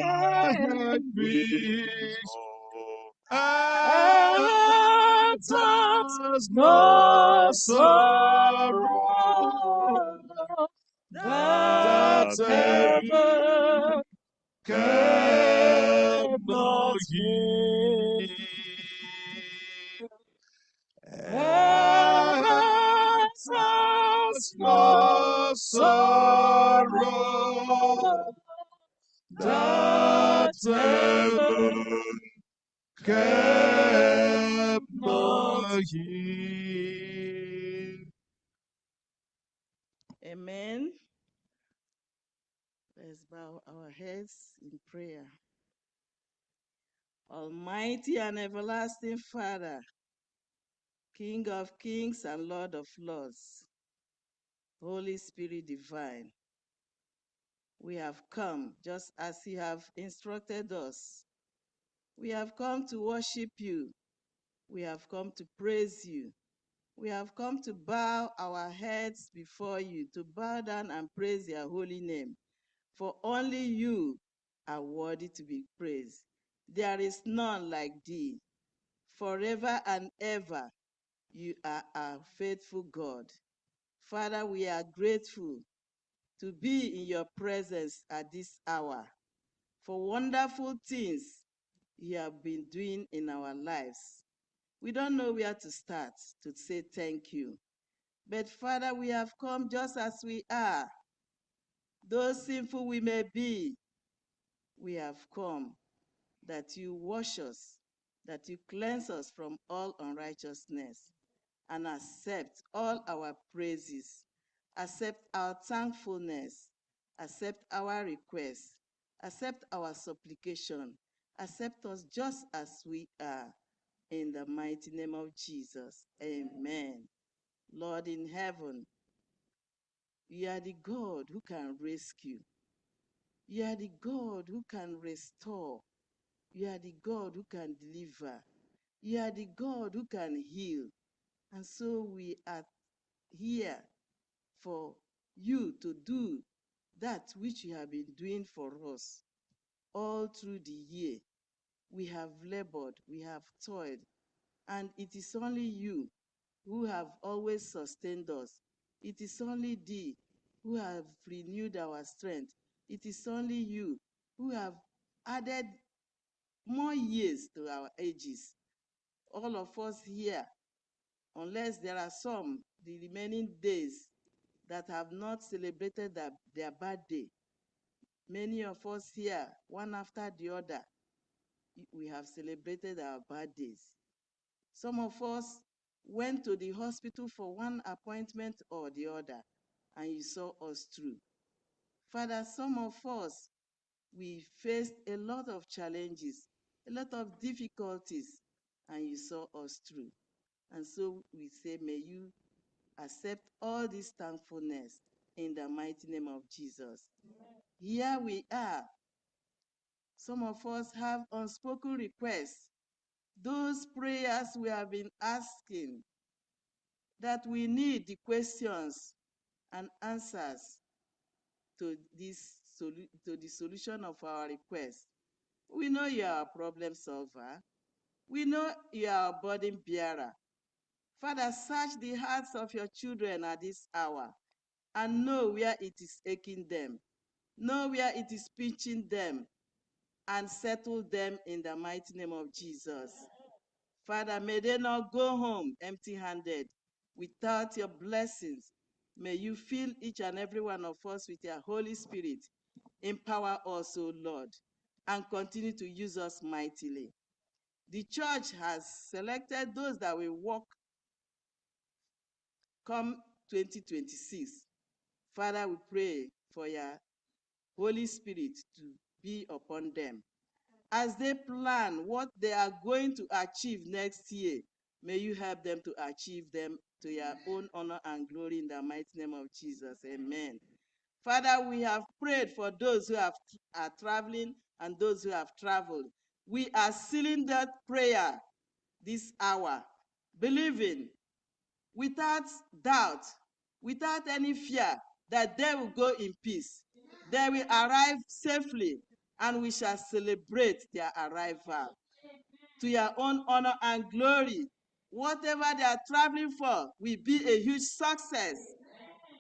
and no sorrow that heaven cannot heal. Heaven has no sorrow that heaven cannot heal. Amen. Let's bow our heads in prayer. Almighty and everlasting Father, King of kings and Lord of lords, Holy Spirit divine, we have come just as you have instructed us. We have come to worship you. We have come to praise you. We have come to bow our heads before you, to bow down and praise your holy name. For only you are worthy to be praised. There is none like thee. Forever and ever, you are our faithful God. Father, we are grateful to be in your presence at this hour for wonderful things you have been doing in our lives. We don't know where to start to say thank you. But Father, we have come just as we are. Though sinful we may be, we have come that you wash us, that you cleanse us from all unrighteousness, and accept all our praises, accept our thankfulness, accept our requests, accept our supplication, accept us just as we are. In the mighty name of Jesus, amen. Lord in heaven, you are the God who can rescue. You are the God who can restore. You are the God who can deliver. You are the God who can heal. And so we are here for you to do that which you have been doing for us all through the year. We have labored, we have toiled, and it is only you who have always sustained us. It is only thee who have renewed our strength. It is only you who have added more years to our ages. All of us here, unless there are some, the remaining days that have not celebrated their birthday. Many of us here, one after the other, we have celebrated our birthdays. Some of us went to the hospital for one appointment or the other, and you saw us through. Father, some of us, we faced a lot of challenges, a lot of difficulties, and you saw us through. And so we say, may you accept all this thankfulness in the mighty name of Jesus. Here we are. Some of us have unspoken requests. Those prayers we have been asking, that we need the questions and answers to the solution of our request. We know you are a problem solver. We know you are a burden bearer. Father, search the hearts of your children at this hour and know where it is aching them. Know where it is pinching them and settle them in the mighty name of Jesus. Father, may they not go home empty-handed without your blessings. May you fill each and every one of us with your Holy Spirit. Empower us, O Lord, and continue to use us mightily. The church has selected those that will walk come 2026. Father, we pray for your Holy Spirit to be upon them. As they plan what they are going to achieve next year, may you help them to achieve them to your own honor and glory in the mighty name of Jesus. Amen. Father, we have prayed for those who are traveling and those who have traveled. We are sealing that prayer this hour, believing without doubt, without any fear, that they will go in peace. They will arrive safely, and we shall celebrate their arrival. To your own honor and glory, whatever they are traveling for will be a huge success.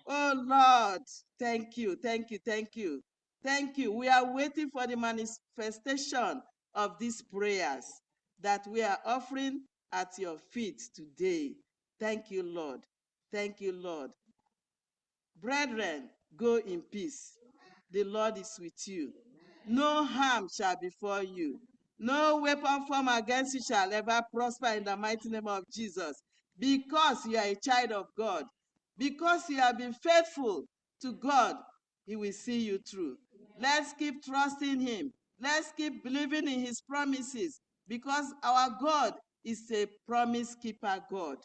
Oh Lord, thank you, thank you, thank you. Thank you. We are waiting for the manifestation of these prayers that we are offering at your feet today. Thank you, Lord. Thank you, Lord. Brethren, go in peace. The Lord is with you. No harm shall befall you. No weapon formed against you shall ever prosper in the mighty name of Jesus. Because you are a child of God, because you have been faithful to God, He will see you through. Let's keep trusting Him. Let's keep believing in His promises, because our God is a promise keeper God.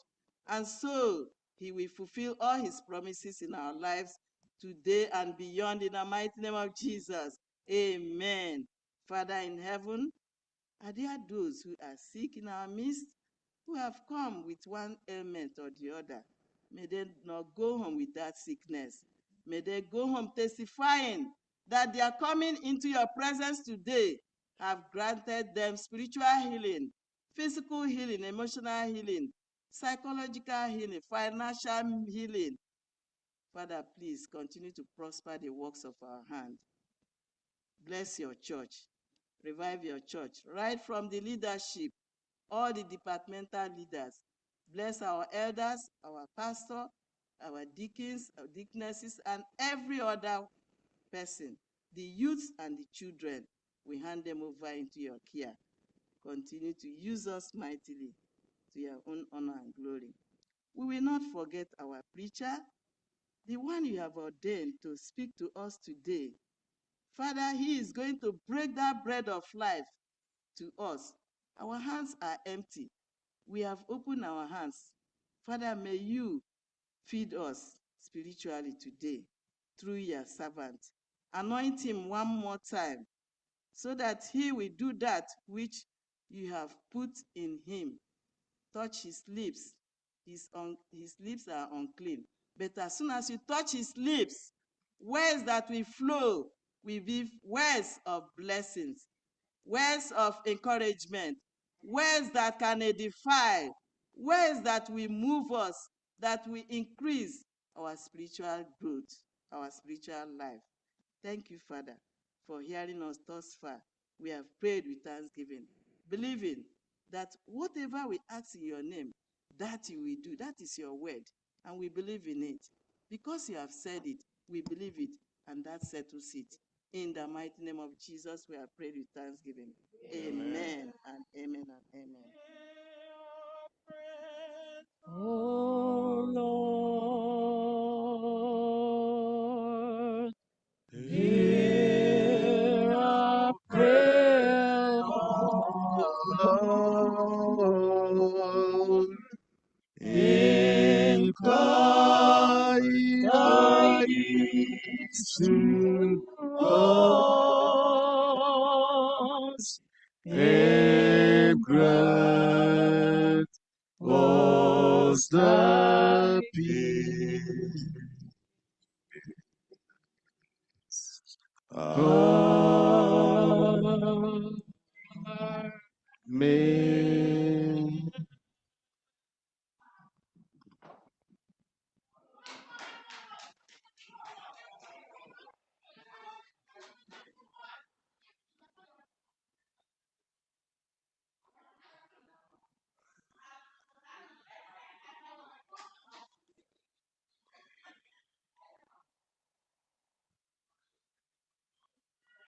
And so He will fulfill all His promises in our lives today and beyond, in the mighty name of Jesus. Amen. Father in heaven, are there those who are sick in our midst, who have come with one ailment or the other? May they not go home with that sickness. May they go home testifying that they are coming into your presence today have granted them spiritual healing, physical healing, emotional healing, psychological healing, financial healing. Father, please continue to prosper the works of our hand. Bless your church. Revive your church, right from the leadership, all the departmental leaders. Bless our elders, our pastor, our deacons, our deaconesses, and every other person, the youths and the children. We hand them over into your care. Continue to use us mightily to your own honor and glory. We will not forget our preacher, the one you have ordained to speak to us today. Father, he is going to break that bread of life to us. Our hands are empty. We have opened our hands. Father, may you feed us spiritually today through your servant. Anoint him one more time so that he will do that which you have put in him. Touch his lips. His lips are unclean. But as soon as you touch his lips, words that will flow will be words of blessings, words of encouragement, words that can edify, words that will move us, that will increase our spiritual growth, our spiritual life. Thank you, Father, for hearing us thus far. We have prayed with thanksgiving, believing that whatever we ask in your name, that you will do. That is your word, and we believe in it. Because you have said it, we believe it, and that settles it. In the mighty name of Jesus, we have prayed with thanksgiving. Amen and amen and amen. Oh Lord, hear our prayer, Lord, incline thy ears to us, and grant us thy peace. May